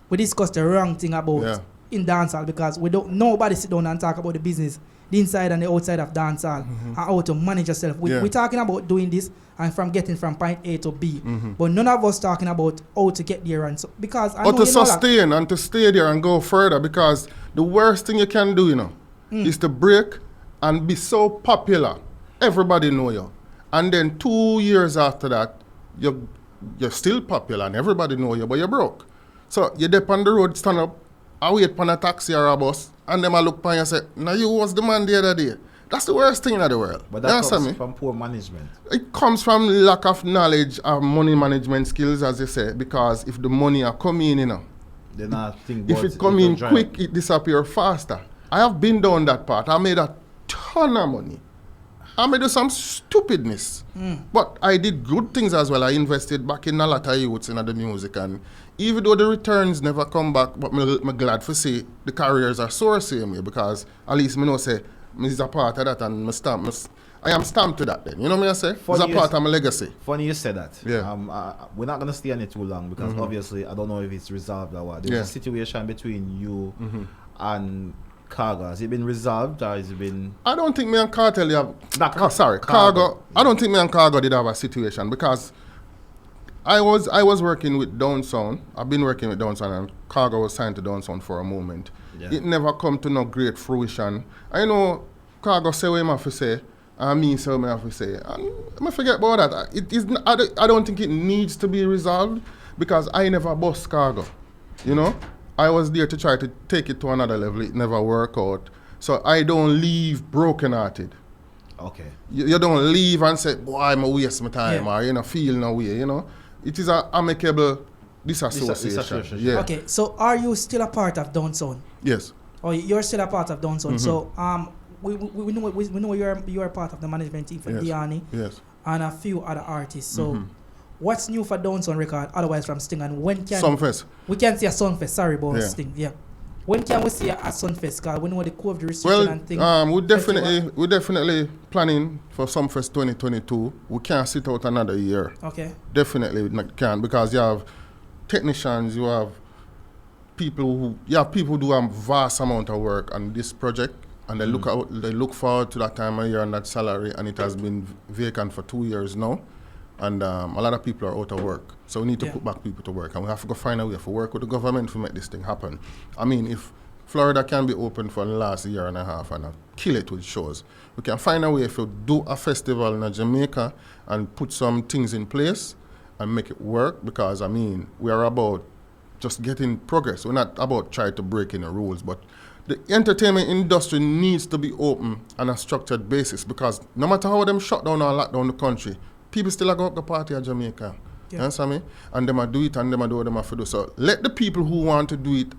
[SPEAKER 3] we discuss the wrong thing about in dancehall, because nobody sit down and talk about the business, the inside and the outside of dancehall, and how to manage yourself. We're talking about doing this and from getting from point A to B, but none of us talking about how to get there, and so, because I
[SPEAKER 2] or
[SPEAKER 3] know
[SPEAKER 2] to sustain and to stay there and go further, because the worst thing you can do, is to break and be so popular, everybody know you, and then 2 years after that, you're still popular and everybody know you, but you're broke. So you dip on the road, stand up, I wait for a taxi or a bus, and them I look upon you and say, now you was the man the other day. That's the worst thing in the world.
[SPEAKER 1] But that comes from poor management.
[SPEAKER 2] It comes from lack of knowledge of money management skills, as you say, because if the money are coming in,
[SPEAKER 1] then I think
[SPEAKER 2] if it come in quick, it disappear faster. I have been down that part. I made a ton of money. I made some stupidness. But I did good things as well. I invested back in a lot of youths in the music, and even though the returns never come back, but I'm glad to see the careers are sourcing me, because at least I know say is a part of that, and I am stamped to that then. You know what I say? It's a part of my legacy.
[SPEAKER 1] Funny you said that.
[SPEAKER 2] Yeah.
[SPEAKER 1] We're not going to stay on it too long, because obviously I don't know if it's resolved or what. There's a situation between you and Cargo. Has it been resolved, or has it been...
[SPEAKER 2] I don't think me and Cartel have... Cargo. I don't think me and Cargo did have a situation, because I was working with Down Sound. I've been working with Down Sound, and Cargo was signed to Down Sound for a moment. Yeah. It never come to no great fruition. I know Cargo say what I have to say, and me say what I have to say. And I forget about that. It is. I don't think it needs to be resolved, because I never bust Cargo. I was there to try to take it to another level. It never worked out. So I don't leave broken-hearted.
[SPEAKER 1] Okay.
[SPEAKER 2] You don't leave and say, boy, I'm a waste my time, or feel no way, It is an amicable disassociation. Yeah.
[SPEAKER 3] Okay, so are you still a part of Down Sound?
[SPEAKER 2] Yes.
[SPEAKER 3] Oh, you're still a part of Down Sound. So we know you're a part of the management team for Diani and a few other artists. So what's new for Down Sound record otherwise from Sting, and when can
[SPEAKER 2] Sunfest?
[SPEAKER 3] We can see a Sunfest. Sorry about Sting. Yeah. When can we see a Sunfest? Because we know the COVID restriction and things.
[SPEAKER 2] We're definitely planning for Sunfest 2022. We can't sit out another year.
[SPEAKER 3] Okay.
[SPEAKER 2] Definitely can't, because you have technicians, you have people who do a vast amount of work on this project, and they look forward to that time of year and that salary, and it has been vacant for 2 years now. And a lot of people are out of work. So we need to put back people to work. And we have to go find a way to work with the government to make this thing happen. I mean, if Florida can be open for the last year and a half and kill it with shows, we can find a way to do a festival in Jamaica and put some things in place and make it work. Because, I mean, we are about just getting progress. We're not about trying to break any rules. But the entertainment industry needs to be open on a structured basis. Because no matter how them shut down or lock down the country, people still go up the party in Jamaica. You understand me? And them do it, and them do what them have to do. So let the people who want to do it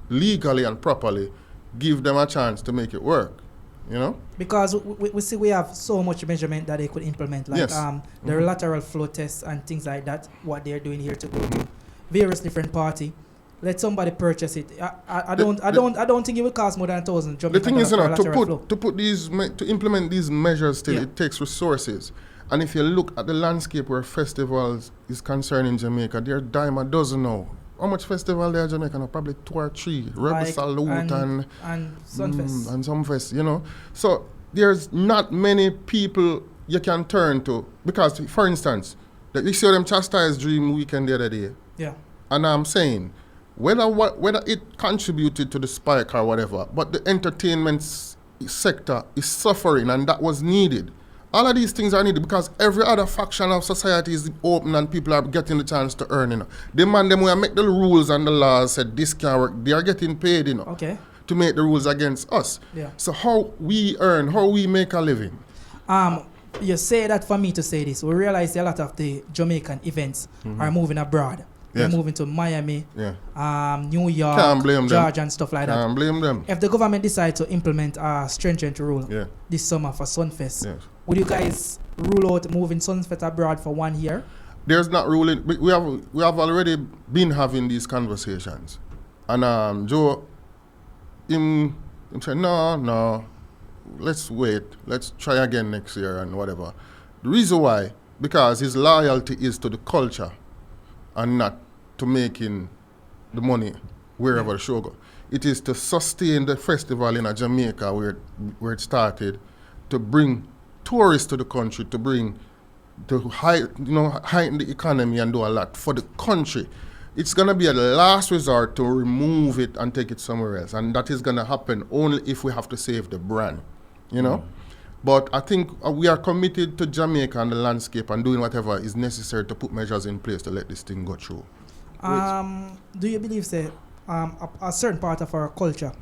[SPEAKER 2] legally and properly, give them a chance to make it work. Because
[SPEAKER 3] we see we have so much measurement that they could implement, like the lateral flow tests and things like that. What they're doing here to go to various different party. Let somebody purchase it. I don't think it will cost more than $1,000.
[SPEAKER 2] The thing is, to implement these measures, it takes resources. And if you look at the landscape where festivals is concerned in Jamaica, there are dime a dozen now. How much festival there in Jamaica now? Probably 2 or 3. Rebel Salute and
[SPEAKER 3] Sunfest.
[SPEAKER 2] And Sunfest, So there's not many people you can turn to. Because, for instance, you see them chastise Dream Weekend the other day.
[SPEAKER 3] Yeah.
[SPEAKER 2] And I'm saying, whether it contributed to the spike or whatever, but the entertainment sector is suffering, and that was needed. All of these things are needed because every other faction of society is open and people are getting the chance to earn. The man them will make the rules and the laws said this can work. They are getting paid, to make the rules against us. Yeah. So how we earn, how we make a living.
[SPEAKER 3] You say that for me to say this. We realize a lot of the Jamaican events are moving abroad. They're moving to Miami, New York, Georgia, and stuff like that.
[SPEAKER 2] Can't blame them.
[SPEAKER 3] If the government decides to implement a stringent rule this summer for Sunfest, would you guys rule out moving Sunfest abroad for 1 year?
[SPEAKER 2] There's not ruling. We have already been having these conversations, and Joe, him said no. let's wait, let's try again next year and whatever. The reason why, because his loyalty is to the culture and not to making the money wherever the show go. It is to sustain the festival in Jamaica where it started, to bring tourists to the country, to heighten the economy and do a lot for the country. It's going to be a last resort to remove it and take it somewhere else. And that is going to happen only if we have to save the brand, you know? But I think we are committed to Jamaica and the landscape and doing whatever is necessary to put measures in place to let this thing go through.
[SPEAKER 3] Do you believe, say, a certain part of our culture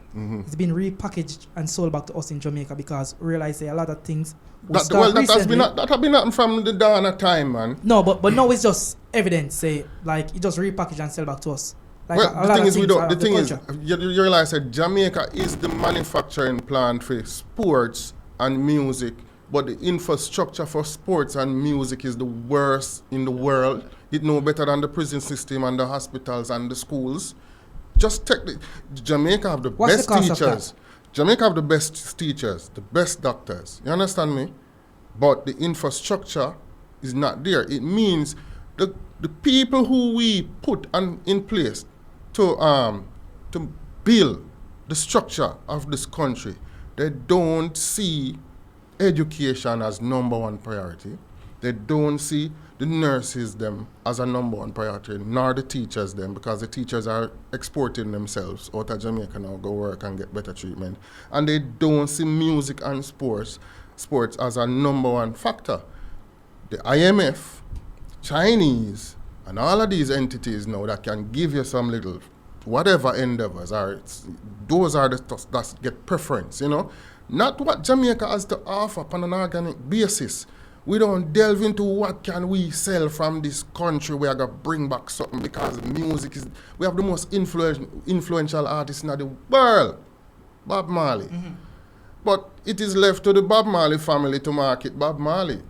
[SPEAKER 3] is being repackaged and sold back to us in Jamaica because we realize say a lot of things that
[SPEAKER 2] have been happening from the dawn of time, man.
[SPEAKER 3] No, but now it's just evidence, say, like it just repackaged and sell back to us. Like
[SPEAKER 2] well, the thing is, you realize that Jamaica is the manufacturing plant for sports and music, but the infrastructure for sports and music is the worst in the world. It no better than the prison system and the hospitals and the schools. Just take Jamaica have the best teachers. Jamaica have the best teachers, the best doctors. You understand me? But the infrastructure is not there. It means the people who we put in place to build the structure of this country, they don't see education as number one priority. They don't see the nurses them as a number one priority, nor the teachers them, because the teachers are exporting themselves out of Jamaica now, go work and get better treatment. And they don't see music and sports as a number one factor. The IMF, Chinese, and all of these entities now that can give you some little whatever endeavors those are the stuff that get preference, you know. Not what Jamaica has to offer on an organic basis. We don't delve into what can we sell from this country. We are going to bring back something because music is... We have the most influential artist in the world, Bob Marley. But it is left to the Bob Marley family to market Bob Marley.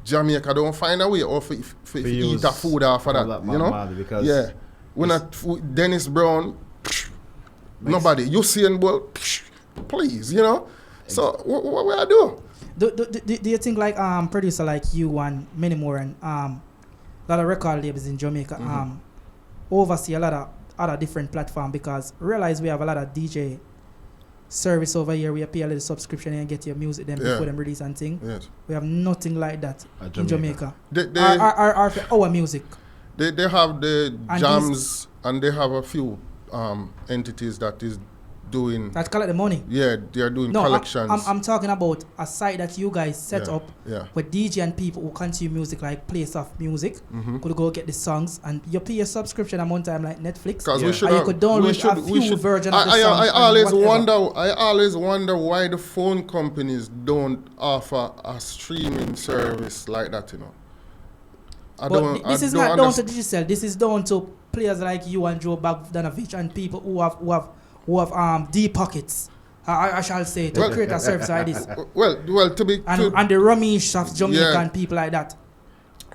[SPEAKER 2] Jamaica don't find a way of eat a food after that, you know? Marley because yeah. We're not... Dennis Brown, nobody. Usain Bolt, please, you know? So what will I do?
[SPEAKER 3] Do you think like producer like you and many more and a lot of record labels in Jamaica oversee a lot of other different platforms because realize we have a lot of DJ service over here. We pay a little subscription and get your music them before them release and thing. Yes. We have nothing like that in Jamaica. Our music.
[SPEAKER 2] They have the jams and they have a few entities that is doing
[SPEAKER 3] that collect the money.
[SPEAKER 2] Yeah, they are doing collections.
[SPEAKER 3] I'm talking about a site that you guys set up with DJ and people who consume music like Place of Music could go get the songs and you pay a subscription amount time like Netflix.
[SPEAKER 2] Because
[SPEAKER 3] you could download a few versions of the songs.
[SPEAKER 2] I always wonder why the phone companies don't offer a streaming service like that, you know.
[SPEAKER 3] This is not down to digital. This is down to players like you and Joe Bogdanovich and people who have deep pockets, I shall say, to create a service like this.
[SPEAKER 2] Well, to be...
[SPEAKER 3] And the Ramesh of Jamaica and people like that.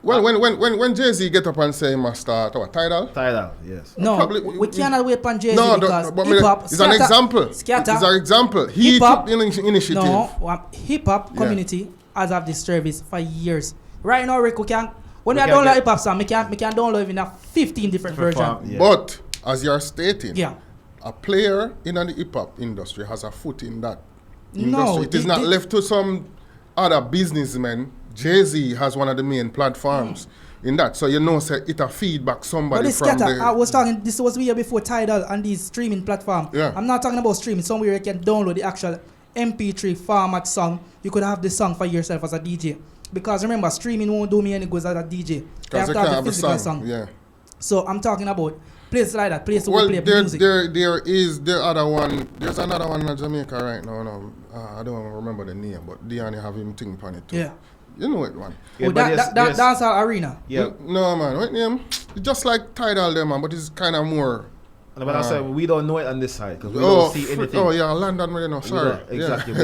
[SPEAKER 2] Well, when Jay-Z get up and say he must start, Tidal?
[SPEAKER 1] Tidal, yes.
[SPEAKER 3] No, we cannot wait on Jay-Z because hip-hop...
[SPEAKER 2] It's an example.
[SPEAKER 3] Skatta,
[SPEAKER 2] it's an example. He took initiative.
[SPEAKER 3] No, hip-hop community has had this service for years. Right now, Rick, when I download hip-hop song, I can download even a 15 different versions.
[SPEAKER 2] Yeah. But, as you're stating... Yeah. A player in the hip-hop industry has a foot in that industry. No, it is not left to some other businessman. Jay-Z has one of the main platforms in that. So you know, say it a feedback somebody from the...
[SPEAKER 3] I was talking, this was here before Tidal and these streaming platform. Yeah. I'm not talking about streaming. Somewhere you can download the actual MP3 format song. You could have the song for yourself as a DJ. Because remember, streaming won't do me any good as a DJ. You have to have the physical song. Yeah. So I'm talking about places like that, places where we play music.
[SPEAKER 2] There is the other one. There's another one in Jamaica right now. No, I don't remember the name, but Diane have him thing on it too. Yeah. You know it, man.
[SPEAKER 3] Yeah, Dancehall Arena.
[SPEAKER 2] Yeah. No, man. What name? It's just like Tidal there, man, but it's kind of more...
[SPEAKER 1] But I said we don't know it on this side because we don't see anything.
[SPEAKER 2] Oh, yeah, London, really no. Sorry.
[SPEAKER 1] Exactly.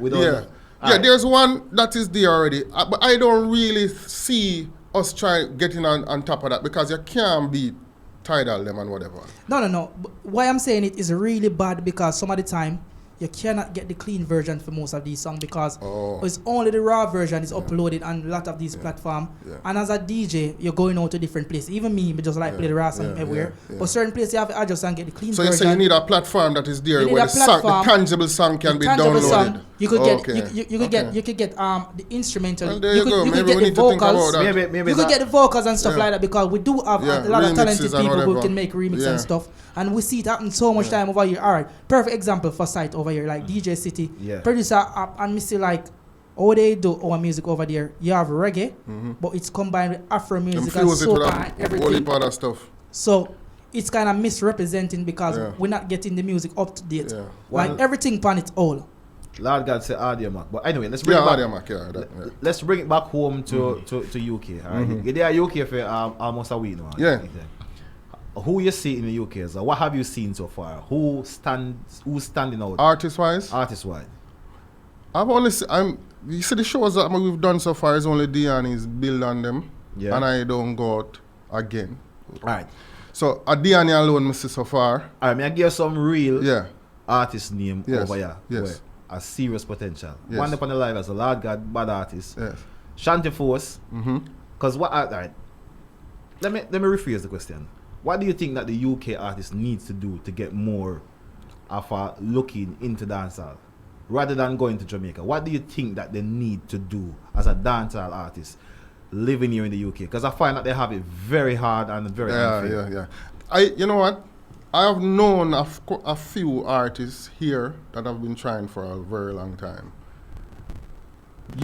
[SPEAKER 1] We don't know.
[SPEAKER 2] Yeah, there's one that is there already. But I don't really see us getting on top of that because you can't beat Tidal them and whatever.
[SPEAKER 3] No. Why I'm saying it is really bad because some of the time you cannot get the clean version for most of these songs because
[SPEAKER 2] Oh.
[SPEAKER 3] it's only the raw version is uploaded on a lot of these platforms.
[SPEAKER 2] Yeah.
[SPEAKER 3] And as a DJ, you're going out to different places. Even me just like play the raw song everywhere. But certain places you have to adjust and get the clean
[SPEAKER 2] So
[SPEAKER 3] version.
[SPEAKER 2] you say you need a platform that is there
[SPEAKER 3] You need
[SPEAKER 2] where
[SPEAKER 3] a
[SPEAKER 2] the song, the
[SPEAKER 3] platform,
[SPEAKER 2] tangible song can
[SPEAKER 3] the
[SPEAKER 2] be
[SPEAKER 3] tangible
[SPEAKER 2] downloaded.
[SPEAKER 3] song, you could get
[SPEAKER 2] Okay.
[SPEAKER 3] you could get the instrumental.
[SPEAKER 2] Well, there you go.
[SPEAKER 3] You
[SPEAKER 2] Maybe
[SPEAKER 3] could
[SPEAKER 2] we
[SPEAKER 3] get the
[SPEAKER 2] need to think about
[SPEAKER 3] vocals.
[SPEAKER 2] that.
[SPEAKER 1] Maybe
[SPEAKER 3] You could get the vocals and stuff
[SPEAKER 2] Yeah.
[SPEAKER 3] like that because we do have
[SPEAKER 2] Yeah,
[SPEAKER 3] a lot of talented
[SPEAKER 2] remixes and
[SPEAKER 3] people who
[SPEAKER 2] whatever.
[SPEAKER 3] can make remix
[SPEAKER 2] Yeah.
[SPEAKER 3] and stuff. And we see it happen so much time over here. All right, perfect example for site over here, like DJ City,
[SPEAKER 1] Yeah.
[SPEAKER 3] producer app, and me see like how they do our music over there. You have reggae, but it's combined with Afro music and
[SPEAKER 2] Infuse it with
[SPEAKER 3] soca
[SPEAKER 2] a
[SPEAKER 3] and
[SPEAKER 2] whole
[SPEAKER 3] everything.
[SPEAKER 2] heap of other stuff.
[SPEAKER 3] So it's kind of misrepresenting because
[SPEAKER 2] Yeah.
[SPEAKER 3] we're not getting the music up to date.
[SPEAKER 2] Yeah.
[SPEAKER 3] Like
[SPEAKER 1] Well-
[SPEAKER 3] everything pan it all.
[SPEAKER 1] Lord God say audio Mac. But anyway, let's bring
[SPEAKER 2] Yeah,
[SPEAKER 1] it back.
[SPEAKER 2] Audio Mac, yeah, that, yeah.
[SPEAKER 1] Let's bring it back home to UK. All right? You're there UK for almost a week now.
[SPEAKER 2] Yeah.
[SPEAKER 1] Who you see in the UK? So what have you seen so far? Who's standing out
[SPEAKER 2] Artist wise,
[SPEAKER 1] artist wise?
[SPEAKER 2] I've only you see the shows that we've done so far is only Diani's build on them.
[SPEAKER 1] Yeah.
[SPEAKER 2] And I don't go out again.
[SPEAKER 1] Alright.
[SPEAKER 2] So a Diani alone, I see so far.
[SPEAKER 1] Alright, may I give you some real
[SPEAKER 2] Yeah.
[SPEAKER 1] artist name
[SPEAKER 2] Yes.
[SPEAKER 1] over here.
[SPEAKER 2] Yes.
[SPEAKER 1] Where a serious potential.
[SPEAKER 2] Yes.
[SPEAKER 1] One up on the live as a Lord God bad artist.
[SPEAKER 2] Yes.
[SPEAKER 1] Shanty Force.
[SPEAKER 2] Mm-hmm.
[SPEAKER 1] Cause what alright. Let me rephrase the question. What do you think that the UK artist needs to do to get more of a looking into dancehall rather than going to Jamaica? What do you think that they need to do as a dancehall artist living here in the UK? Because I find that they have it very hard and very unfair.
[SPEAKER 2] You know what? I have known a few artists here that have been trying for a very long time.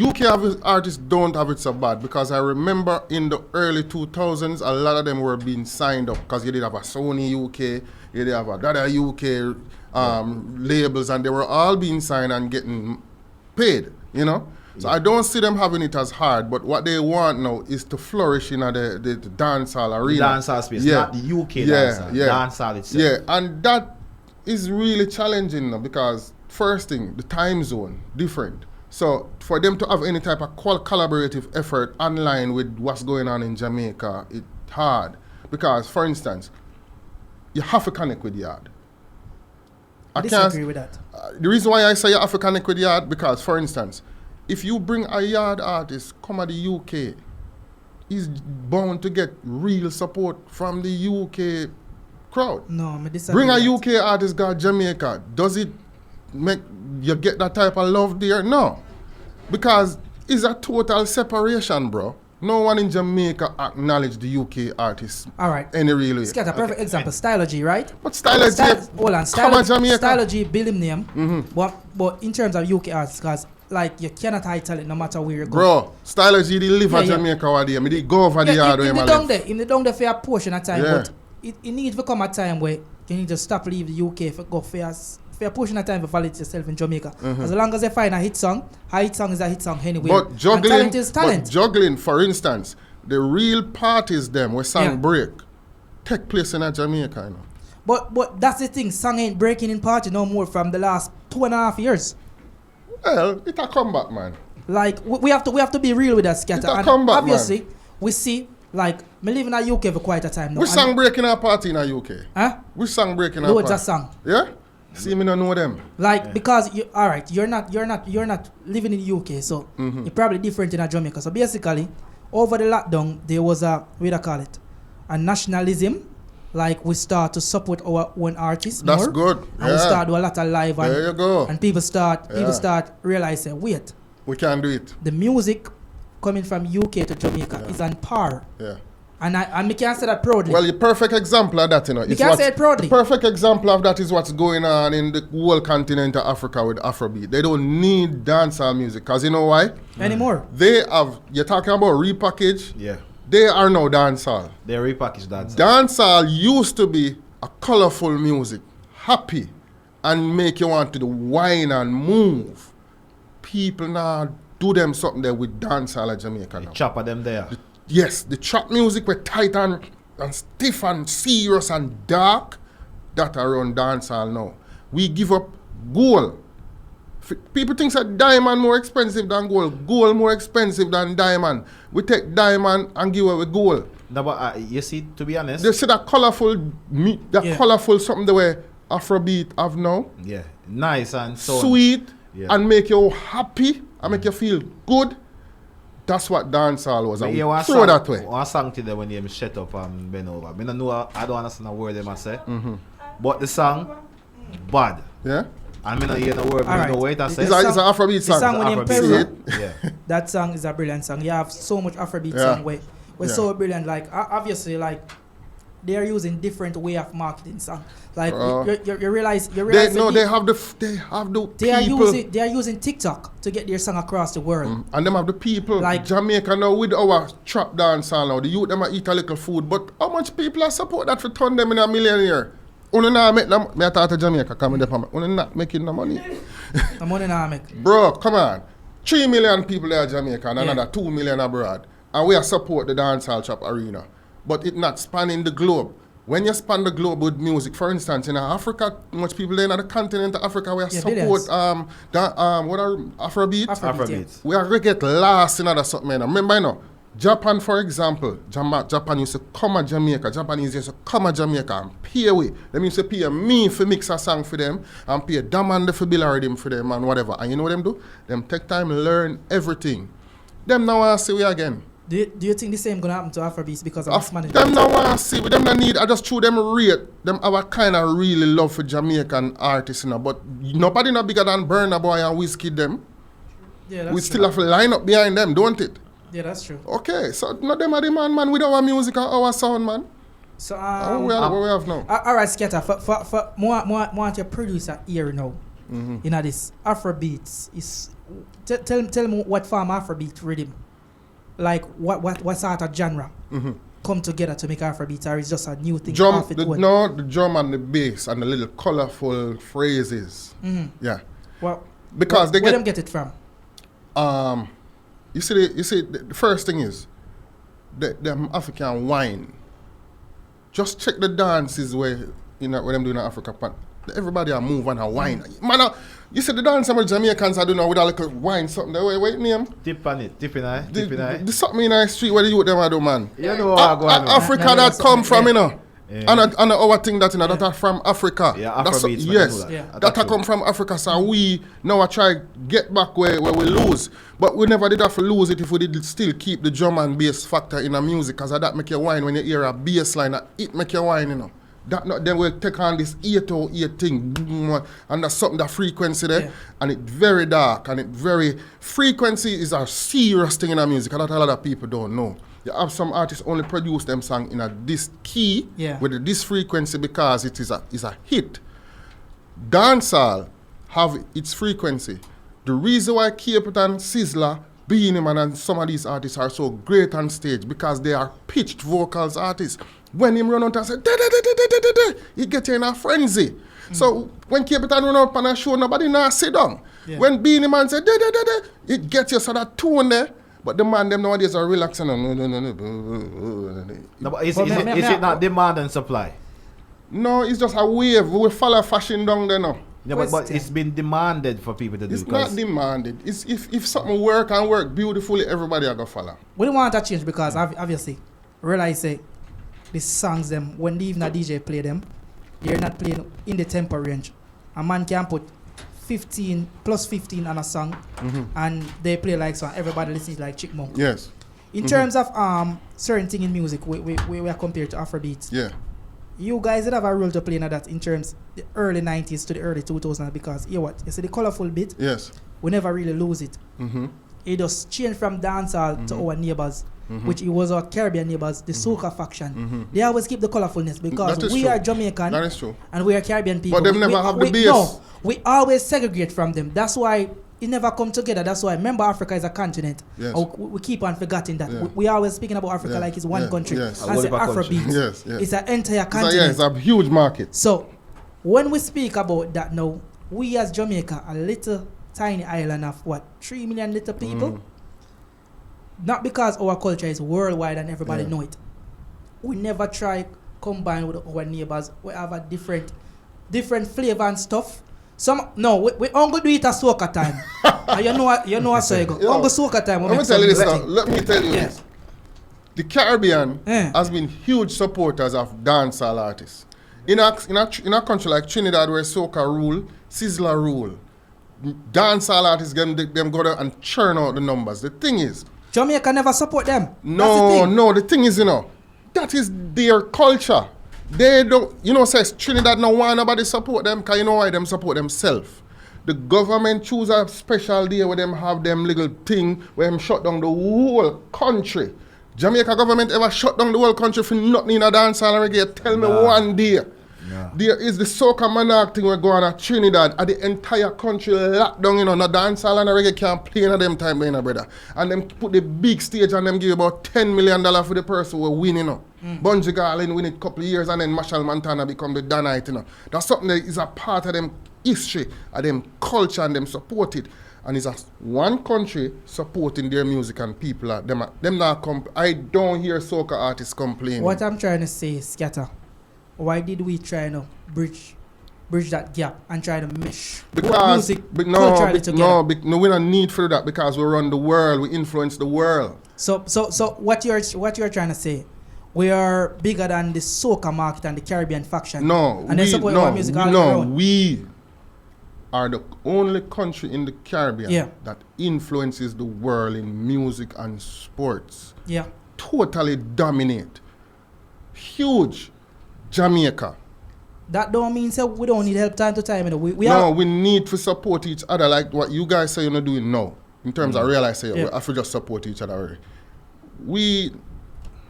[SPEAKER 2] UK artists don't have it so bad because I remember in the early 2000s, a lot of them were being signed up because you did have a Sony UK, you did have a Dada UK labels, and they were all being signed and getting paid, you know? So I don't see them having it as hard, but what they want now is to flourish in the dancehall arena.
[SPEAKER 1] Dancehall space, not the UK dancehall. Dancehall itself.
[SPEAKER 2] Yeah, and that is really challenging now because first thing, the time zone, different. So for them to have any type of collaborative effort online with what's going on in Jamaica, it's hard. Because, for instance, you have to connect with Yard.
[SPEAKER 3] I disagree with that.
[SPEAKER 2] The reason why I say you have to connect with Yard, because, for instance, if you bring a Yard artist come to the UK, he's bound to get real support from the UK crowd.
[SPEAKER 3] No, I disagree.
[SPEAKER 2] Bring a
[SPEAKER 3] with that.
[SPEAKER 2] UK artist go to Jamaica, does it make you get that type of love there? No. Because it's a total separation, bro. No one in Jamaica acknowledge the UK artists.
[SPEAKER 3] All right.
[SPEAKER 2] Any real way.
[SPEAKER 3] Skatta, perfect example. Stylogy, right?
[SPEAKER 2] But Stylogy,
[SPEAKER 3] hold on.
[SPEAKER 2] come on, Jamaica.
[SPEAKER 3] Stylogy, build him name. But in terms of UK artists, because like you cannot hide talent no matter where you go.
[SPEAKER 2] Bro, Stylogy, they live at
[SPEAKER 3] Yeah.
[SPEAKER 2] Jamaica over there. Me they go over the yard where
[SPEAKER 3] in
[SPEAKER 2] him
[SPEAKER 3] the
[SPEAKER 2] a
[SPEAKER 3] down
[SPEAKER 2] live.
[SPEAKER 3] there, in the down there for a portion of time,
[SPEAKER 2] Yeah.
[SPEAKER 3] but it needs to come a time where you need to stop leave the UK for go for a portion of time to validate yourself in Jamaica. As long as they find a hit song is a hit song anyway.
[SPEAKER 2] But
[SPEAKER 3] And
[SPEAKER 2] juggling,
[SPEAKER 3] talent is talent.
[SPEAKER 2] But juggling, for instance, the real parties them where song
[SPEAKER 3] Yeah.
[SPEAKER 2] break take place in a Jamaica, you know.
[SPEAKER 3] But that's the thing, song ain't breaking in party no more from the last 2.5 years.
[SPEAKER 2] Well, it a comeback, man.
[SPEAKER 3] Like we have to be real with that, Skatta.
[SPEAKER 2] It's a
[SPEAKER 3] And
[SPEAKER 2] comeback,
[SPEAKER 3] obviously we see like me living in UK for quite a time now.
[SPEAKER 2] Which
[SPEAKER 3] and-
[SPEAKER 2] song breaking a party in a UK?
[SPEAKER 3] Huh?
[SPEAKER 2] Which song breaking a
[SPEAKER 3] Loads
[SPEAKER 2] party?
[SPEAKER 3] of song.
[SPEAKER 2] Yeah? See, me don't know them.
[SPEAKER 3] Like because you all right, you're not living in the UK, so you're probably different in a Jamaica. So basically, over the lockdown, there was a what do you call it, a nationalism. Like we start to support our own artists
[SPEAKER 2] That's
[SPEAKER 3] more,
[SPEAKER 2] good.
[SPEAKER 3] and we start do a lot of live, and
[SPEAKER 2] There you go.
[SPEAKER 3] and people start
[SPEAKER 2] Yeah.
[SPEAKER 3] realizing, wait,
[SPEAKER 2] We can do it.
[SPEAKER 3] the music coming from UK to Jamaica is on par,
[SPEAKER 2] Yeah.
[SPEAKER 3] and we can say that proudly.
[SPEAKER 2] Well, the perfect example of that, you know.
[SPEAKER 3] You can say it proudly.
[SPEAKER 2] The perfect example of that is what's going on in the whole continent of Africa with Afrobeat. They don't need dancehall music, because you know why?
[SPEAKER 3] Anymore.
[SPEAKER 2] They have, you're talking about repackage,
[SPEAKER 1] Yeah.
[SPEAKER 2] they are now dancehall.
[SPEAKER 1] They repackage dancehall.
[SPEAKER 2] Dancehall used to be a colorful music, happy, and make you want to do whine and move. People now do them something there with dancehall in Jamaica now.
[SPEAKER 1] Chopper them there.
[SPEAKER 2] Yes, the trap music were tight and stiff and serious and dark. That around dancehall now. We give up gold. People think that diamond more expensive than gold. Gold more expensive than diamond. We take diamond and give away gold.
[SPEAKER 1] No, but you see, to be honest,
[SPEAKER 2] They see that colorful, colorful something the way Afrobeat have now.
[SPEAKER 1] Yeah. Nice and so
[SPEAKER 2] Sweet
[SPEAKER 1] Yeah.
[SPEAKER 2] and make you happy and make you feel good. That's what dancehall was. And we throw that way.
[SPEAKER 1] One song today when they shut up and bend over. I don't know, I don't understand a word they must say. But the song, bad.
[SPEAKER 2] Yeah?
[SPEAKER 1] I mean, I hear the word, but I don't know what I say.
[SPEAKER 2] It's an Afrobeat
[SPEAKER 3] The song
[SPEAKER 2] song.
[SPEAKER 3] when
[SPEAKER 1] Afrobeat
[SPEAKER 3] Perry,
[SPEAKER 1] song. Yeah.
[SPEAKER 3] that song is a brilliant song. You have so much Afrobeat
[SPEAKER 2] Yeah.
[SPEAKER 3] song where so brilliant. Like obviously, like they are using different way of marketing song. Like you realize
[SPEAKER 2] They have the people.
[SPEAKER 3] They are using TikTok to get their song across the world.
[SPEAKER 2] And them have the people.
[SPEAKER 3] Like-
[SPEAKER 2] Jamaica now with our trap dancehall now. The youth them a eat a little food. But how much people are support that for turn them in a millionaire? Only not make them. Me I talk to Jamaica coming there. Only not making the money.
[SPEAKER 3] The money now make.
[SPEAKER 2] Bro, come on. 3 million people there in Jamaica and
[SPEAKER 3] Yeah.
[SPEAKER 2] another 2 million abroad. And we are support the dancehall trap arena. But it not spanning the globe. When you span the globe with music, for instance, in Africa, much people there in the continent of Africa, we are support
[SPEAKER 3] billions.
[SPEAKER 2] what are Afrobeat?
[SPEAKER 1] Afrobeat.
[SPEAKER 2] We are get lost in other something. Remember, you know, Japan, for example, Japan used to come to Jamaica. Japanese used to come to Jamaica and pay we. They used to pay me for mix a song for them and pay Damanda for bill rhythm for them and whatever. And you know what them do? Them take time to learn everything. Them now want to see we again.
[SPEAKER 3] Do you think the same gonna happen to Afrobeats because of this management?
[SPEAKER 2] Them now want to see. Them not need. I just threw them rate. Them have a kind of really love for Jamaican artists, you know. But nobody not bigger than Burna Boy and Wizkid them.
[SPEAKER 3] Yeah, that's
[SPEAKER 2] We
[SPEAKER 3] true.
[SPEAKER 2] still have to line up behind them, don't it?
[SPEAKER 3] Yeah, that's true.
[SPEAKER 2] Okay, so not them are the man with our music and our sound, man.
[SPEAKER 3] So
[SPEAKER 2] What we have now?
[SPEAKER 3] all right, Skatta, for more your producer here now. You know this Afrobeats is tell me what form Afrobeat rhythm, like what sort of genre come together to make Afrobeat, or is just a new thing?
[SPEAKER 2] Drum,
[SPEAKER 3] off it
[SPEAKER 2] the drum and the bass and the little colorful phrases. Yeah,
[SPEAKER 3] Well,
[SPEAKER 2] because they
[SPEAKER 3] where
[SPEAKER 2] get
[SPEAKER 3] them get it from?
[SPEAKER 2] You see, the first thing is the African wine. Just check the dances where where them doing in Africa. But everybody are move and a wine. Man, you see the dance some of Jamaicans are doing now with a little wine something. Wait, name?
[SPEAKER 1] Tip on it, tip in eye, tip in eye.
[SPEAKER 2] The something in the street where the youth them are do, man.
[SPEAKER 1] You know what I go on.
[SPEAKER 2] Africa
[SPEAKER 3] No,
[SPEAKER 2] that come from,
[SPEAKER 3] yeah.
[SPEAKER 2] And our thing that that are from Africa.
[SPEAKER 1] Yeah,
[SPEAKER 2] That's
[SPEAKER 1] Afrobeats, man,
[SPEAKER 2] yes,
[SPEAKER 1] you know that.
[SPEAKER 3] Yeah.
[SPEAKER 2] that come from Africa. So we now try get back where we lose, but we never did have to lose it if we did still keep the drum and bass factor in the music, cause that make you whine when you hear a bass line. It make you whine, you know. That not then we'll take on this 808 thing, and that's something that frequency there, and it very dark and it very frequency is a serious thing in the music, and that a lot of people don't know. You have some artists only produce them song in a this key with this frequency because it is a hit. Dancehall have its frequency. The reason why Capleton, Sizzler, Beenie Man and some of these artists are so great on stage because they are pitched vocals artists. When him run out and say da da da da da da da, he get in a frenzy. So when Capleton run out on a show, nobody now sit down. When Beenie Man say da da da da, it gets you so that tune there. But the man them nowadays are relaxing.
[SPEAKER 1] No, but is it not demand and supply?
[SPEAKER 2] No, it's just a wave. We follow fashion down there now.
[SPEAKER 1] Yeah, but it's been demanded for people to do.
[SPEAKER 2] It's not demanded. It's if something work and work beautifully, everybody are gonna follow.
[SPEAKER 3] We don't want that change because obviously realize say these songs them when even a DJ play them, they're not playing in the tempo range. A man can put 15 plus 15 on a song and they play like so everybody listens like Chickmunk.
[SPEAKER 2] Yes.
[SPEAKER 3] In terms of certain thing in music we are compared to Afrobeats.
[SPEAKER 2] Yeah.
[SPEAKER 3] You guys did have a role to play in that in terms the early 90s to the early 2000s because you see the colorful bit,
[SPEAKER 2] Yes.
[SPEAKER 3] we never really lose it. It just changed from dancehall to our neighbors, which it was our Caribbean neighbors, the soca faction. They always keep the colorfulness because we are Jamaican
[SPEAKER 2] That is true.
[SPEAKER 3] and we are Caribbean people.
[SPEAKER 2] But them never have the base.
[SPEAKER 3] No, we always segregate from them. That's why it never come together. That's why remember Africa is a continent.
[SPEAKER 2] Yes.
[SPEAKER 3] We keep on forgetting that.
[SPEAKER 2] Yeah.
[SPEAKER 3] We always speaking about Africa like it's one country.
[SPEAKER 2] Yes.
[SPEAKER 3] And say Afrobeat.
[SPEAKER 2] Yes.
[SPEAKER 3] It's an entire continent.
[SPEAKER 2] It's a huge market.
[SPEAKER 3] So when we speak about that now, we as Jamaica, a little tiny island of 3 million little people. Not because our culture is worldwide and everybody know it. We never try combine with our neighbors. We have a different flavor and stuff. We only do it at soca time. And you know what I go. Only soca time.
[SPEAKER 2] Let me tell you this now. Let me tell you
[SPEAKER 3] Yes.
[SPEAKER 2] this. The Caribbean has been huge supporters of dancehall artists. In a country like Trinidad where soca rule, Sizzler rule, dancehall artists them go there and churn out the numbers. The thing is,
[SPEAKER 3] Jamaica never support them.
[SPEAKER 2] No, the thing is, that is their culture. They don't, says Trinidad no want nobody support them because you know why them support themselves. The government choose a special day where them have them little thing where them shut down the whole country. Jamaica government ever shut down the whole country for nothing in a dancehall and reggae? Tell me one day. No. There is the soca monarch thing we're going at Trinidad, and the entire country locked down, no dancehall and reggae can't play in them time, brother. And them put the big stage and them give about $10 million for the person who win, Bungie Garlin win it a couple of years and then Marshall Montana become the Danite, That's something that is a part of them history, of them culture, and them support it. And it's as one country supporting their music and people, them not I don't hear soca artists complaining.
[SPEAKER 3] What I'm trying to say is, Skatta, why did we try to bridge that gap and try to mesh music culturally together?
[SPEAKER 2] No, we don't need for that because we run the world, we influence the world.
[SPEAKER 3] So what you're trying to say, we are bigger than the soca market and the Caribbean faction.
[SPEAKER 2] We are the only country in the Caribbean that influences the world in music and sports.
[SPEAKER 3] Yeah.
[SPEAKER 2] Totally dominate. Huge. Jamaica.
[SPEAKER 3] That don't mean so we don't need help time to time.
[SPEAKER 2] We need to support each other like what you guys say you're not doing now. In terms of realize we have to just support each other already. We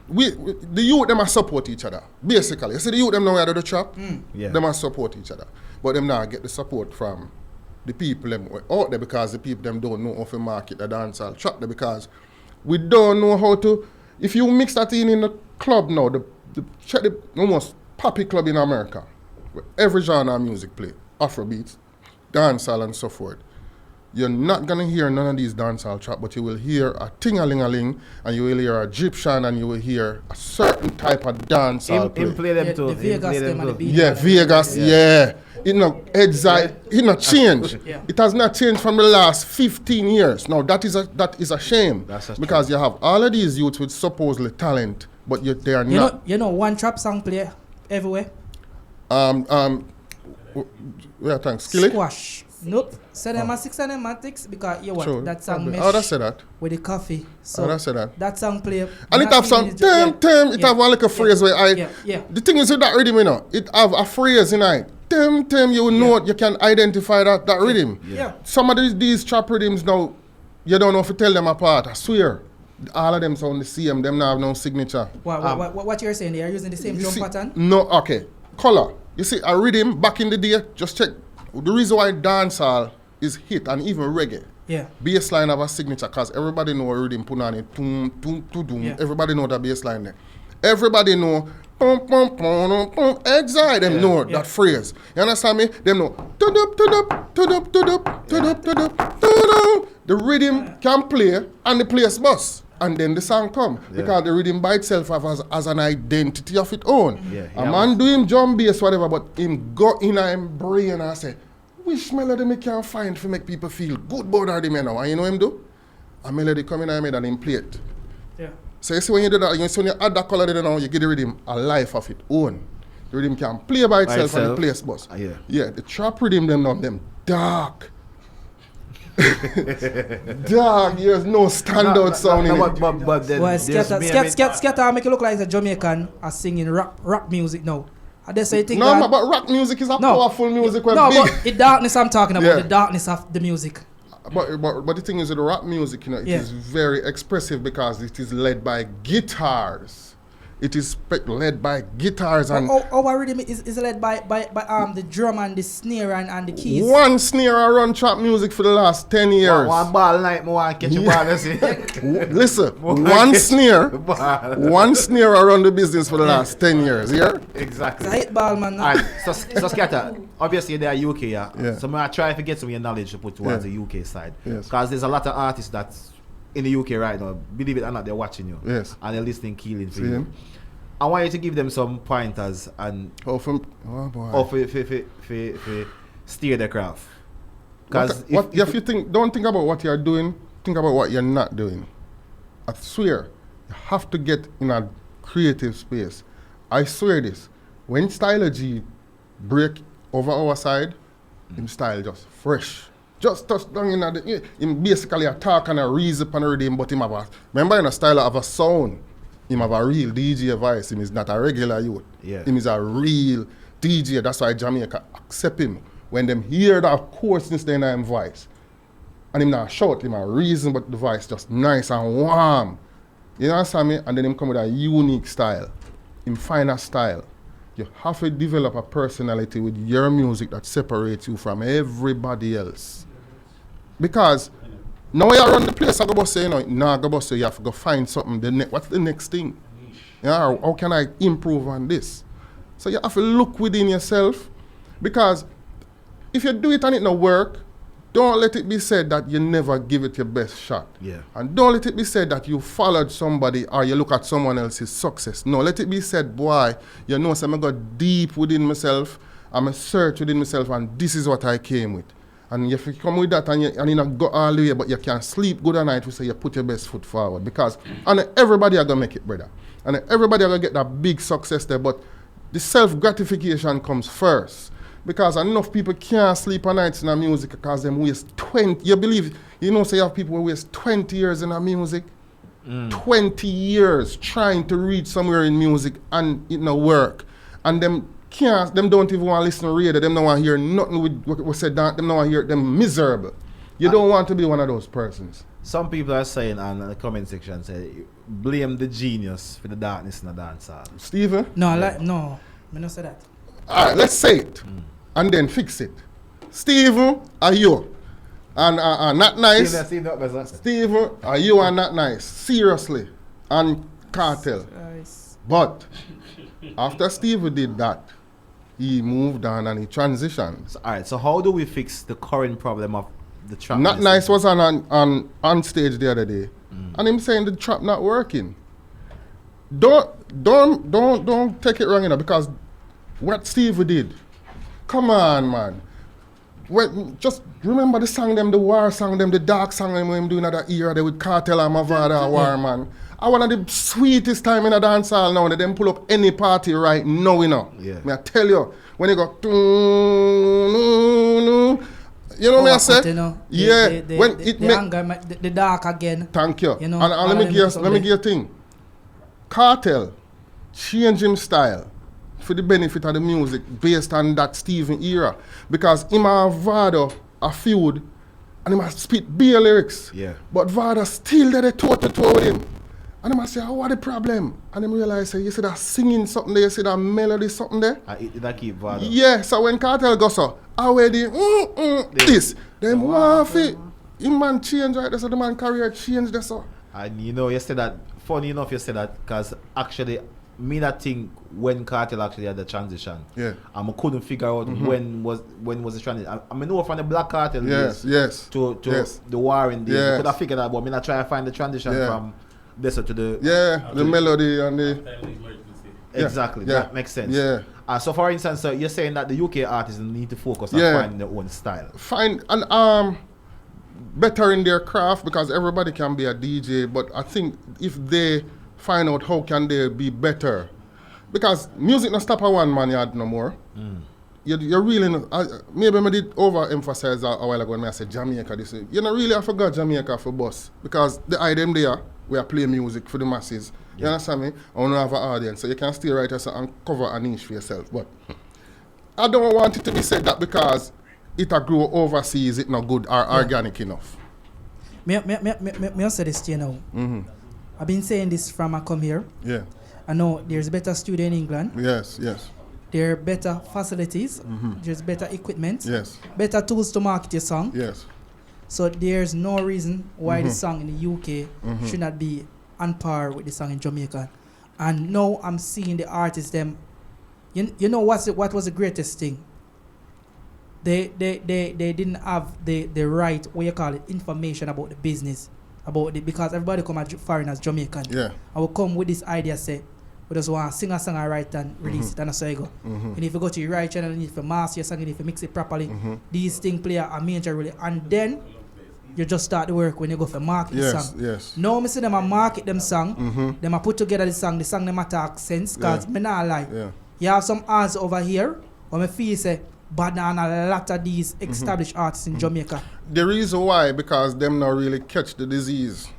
[SPEAKER 2] the youth them must support each other. Basically. You see the youth them now where they do the trap? They must support each other. But them now get the support from the people them out there because the people them don't know how to market the dancehall trap there because we don't know how to. If you mix that in the club now, check the almost poppy club in America, where every genre of music play, Afrobeats, dancehall and so forth. You're not gonna hear none of these dancehall trap, but you will hear a ting-a-ling-a-ling, and you will hear a Egyptian, and you will hear a certain type of dancehall play.
[SPEAKER 1] Play them too.
[SPEAKER 3] The Vegas them and the beat.
[SPEAKER 2] Yeah, Vegas, It not change. It has not changed from the last 15 years. Now that is a shame because you have all of these youths with supposedly talent, but they are not.
[SPEAKER 3] One trap song play everywhere.
[SPEAKER 2] Thanks. Skilly?
[SPEAKER 3] Squash. Nope. Cinematics because that song mesh
[SPEAKER 2] I say that.
[SPEAKER 3] with the coffee. So
[SPEAKER 2] I say that.
[SPEAKER 3] That song play.
[SPEAKER 2] And it have some it have one like a phrase where the thing is with that rhythm, it have a phrase in it. You know you can identify that rhythm. Some of these trap rhythms now, you don't know if you tell them apart. I swear. All of them sound the same, them now have no signature.
[SPEAKER 3] What you're saying, they are using the same drum pattern?
[SPEAKER 2] No, okay. Color. You see, a rhythm back in the day, just check. The reason why dancehall is hit and even reggae. Bassline have a signature because everybody know a rhythm put on it. Boom, boom, boom, boom. Everybody know that bassline there. Everybody know pum pum pum pum exile. Them know that phrase. You understand me? Them know tudup tudup tudup tudup tudup tudup tudup. The rhythm can play and the place bust. And then the song come because the rhythm by itself has an identity of its own. A man doing drum bass whatever, but him go in and brain and say, which melody me can find to make people feel good about the man now? And you know him do? A melody come in and made and him play it. So you see when you do that, when you add that color there now, you give the rhythm a life of its own. The rhythm can play by itself and the place bus. The trap rhythm them dark. Dog, there's no standout sound in it.
[SPEAKER 1] But then
[SPEAKER 3] Skatta make it look like a Jamaican are singing rap music now. They say think
[SPEAKER 2] but rock music is a powerful music.
[SPEAKER 3] But the darkness I'm talking about, the darkness of the music.
[SPEAKER 2] But the thing is with the rap music, it is very expressive because it is led by guitars. It is led by guitars and
[SPEAKER 3] our rhythm is led by the drum and the snare and the keys.
[SPEAKER 2] One snare I run trap music for the last 10 years.
[SPEAKER 1] One ball night more catch a ball.
[SPEAKER 2] Listen, one snare I run the business for the last 10 years.
[SPEAKER 1] Exactly.
[SPEAKER 3] It's a hit ball, man.
[SPEAKER 1] Alright, so Skatta, obviously they are UK, so I try to get some of your knowledge to put towards the UK side. Because there's a lot of artists that's in the UK right now, believe it or not, they're watching you.
[SPEAKER 2] Yes.
[SPEAKER 1] And they're listening keenly for you. I want you to give them some pointers and steer the craft. Because
[SPEAKER 2] if you don't think about what you're doing, think about what you're not doing. I swear, you have to get in a creative space. I swear this. when Styler G break over our side, him style just fresh. Just touch down in the, him basically a talk and a reason upon the rhythm, but him have a, remember in a style have a sound. Him have a real DJ voice. Him is not a regular youth.
[SPEAKER 1] Yeah.
[SPEAKER 2] Him is a real DJ. That's why Jamaica accept him. When them hear that coarseness in him voice. And him not shout, him a reason, but the voice just nice and warm. You understand me? And then him come with a unique style. Him find a style. You have to develop a personality with your music that separates you from everybody else. Because now you run the place, I go say, you have to go find something. What's the next thing? Yeah, how can I improve on this? So you have to look within yourself. Because if you do it and it not work, don't let it be said that you never give it your best shot.
[SPEAKER 1] Yeah.
[SPEAKER 2] And don't let it be said that you followed somebody or you look at someone else's success. No, let it be said, boy, you know, so I go deep within myself, I'm a search within myself, and this is what I came with. And if you come with that and you not go all the way, but you can sleep good at night, we say you put your best foot forward. Because and everybody are going to make it, brother. And everybody are going to get that big success there, but the self-gratification comes first. Because enough people can't sleep at nights in the music because them waste 20, you believe, you know, say you have people who waste 20 years in the music, 20 years trying to reach somewhere in music and it not work. And them don't even want to listen to radio, them don't want to hear nothing with what was said, them don't want to hear them miserable. You don't want to be one of those persons.
[SPEAKER 1] Some people are saying on the comment section, say, blame the genius for the darkness in the dance hall.
[SPEAKER 2] Stephen?
[SPEAKER 3] No, no, I don't say that.
[SPEAKER 2] All right, let's say it. And then fix it. Stephen, are you? And not nice. Stephen, are you are not nice? Seriously. And Cartel.
[SPEAKER 3] Nice.
[SPEAKER 2] But after Stephen did that, he moved on and he transitioned.
[SPEAKER 1] So, all right, so how do we fix the current problem of the trap?
[SPEAKER 2] Not nice was on stage the other day. And him saying the trap not working. Don't take it wrong, you know, because what Steve did. Come on, man. Just remember the song them, the war song them, the dark song them when him doing that era there with Cartel and Mavada War, man. I one of the sweetest time in a dance hall now. They them pull up any party right now, you know.
[SPEAKER 1] Yeah.
[SPEAKER 2] Me I tell you, when they go, you know what I say?
[SPEAKER 3] You know,
[SPEAKER 2] yeah. When
[SPEAKER 3] the
[SPEAKER 2] it make
[SPEAKER 3] anger, the dark again.
[SPEAKER 2] Thank you.
[SPEAKER 3] You know,
[SPEAKER 2] and let me give you a thing. Cartel change him style for the benefit of the music based on that Stephen era. Because him and Vada a feud and he must spit beer lyrics.
[SPEAKER 1] Yeah.
[SPEAKER 2] But Vada still there toe-to-toe with him. And he must say, oh, what the problem? And him realize, say, you see that singing something there, you see that melody something there?
[SPEAKER 1] That keep Vada.
[SPEAKER 2] Yeah, so when Cartel goes so, already, this, them want fit. Him man change right there, so the man career change there, so.
[SPEAKER 1] And you know, you said that, funny enough you said that, because actually, me that thing when Cartel actually had the transition.
[SPEAKER 2] Yeah.
[SPEAKER 1] And I couldn't figure out when was the transition. I mean, know from the Black Cartel days to the war in days. I could have figured out, but I mean, I try to find the transition from this to the...
[SPEAKER 2] Yeah, the melody and the...
[SPEAKER 1] Exactly, that makes sense.
[SPEAKER 2] Yeah.
[SPEAKER 1] So for instance, you're saying that the UK artists need to focus on finding their own style.
[SPEAKER 2] Find and better in their craft, because everybody can be a DJ, but I think if they find out how can they be better, because music not stop at one man yard no more. You're really maybe I did overemphasize a while ago when I said Jamaica this. You know, really I forgot Jamaica for boss, because the item there we are playing music for the masses. You understand me? I want to have an audience, so you can stay right here and cover a niche for yourself. But I don't want it to be said that because it a grow overseas, it not good or organic enough.
[SPEAKER 3] Me say this to you now. I've been saying this from I come here.
[SPEAKER 2] Yeah.
[SPEAKER 3] I know there's better studio in England.
[SPEAKER 2] Yes.
[SPEAKER 3] There are better facilities. There's better equipment.
[SPEAKER 2] Yes.
[SPEAKER 3] Better tools to market your song.
[SPEAKER 2] Yes.
[SPEAKER 3] So there's no reason why the song in the UK should not be on par with the song in Jamaica. And now I'm seeing the artists them. You know what was the greatest thing? They didn't have the right, what you call it, information about the business, because everybody come as foreigners, Jamaican.
[SPEAKER 2] Yeah.
[SPEAKER 3] I will come with this idea, say, we just want to sing a song and write and release it, and that's how you go. And if you go to your right channel, you need to master your song, you need to mix it properly. These things play a major role. And then you just start the work when you go for market the song.
[SPEAKER 2] Yes.
[SPEAKER 3] Now I see them a market them song, them a put together the song them a talk sense, because me not lie.
[SPEAKER 2] Yeah.
[SPEAKER 3] You have some artists over here, but I feel say bad than a lot of these established artists in Jamaica.
[SPEAKER 2] The reason why, because them not really catch the disease.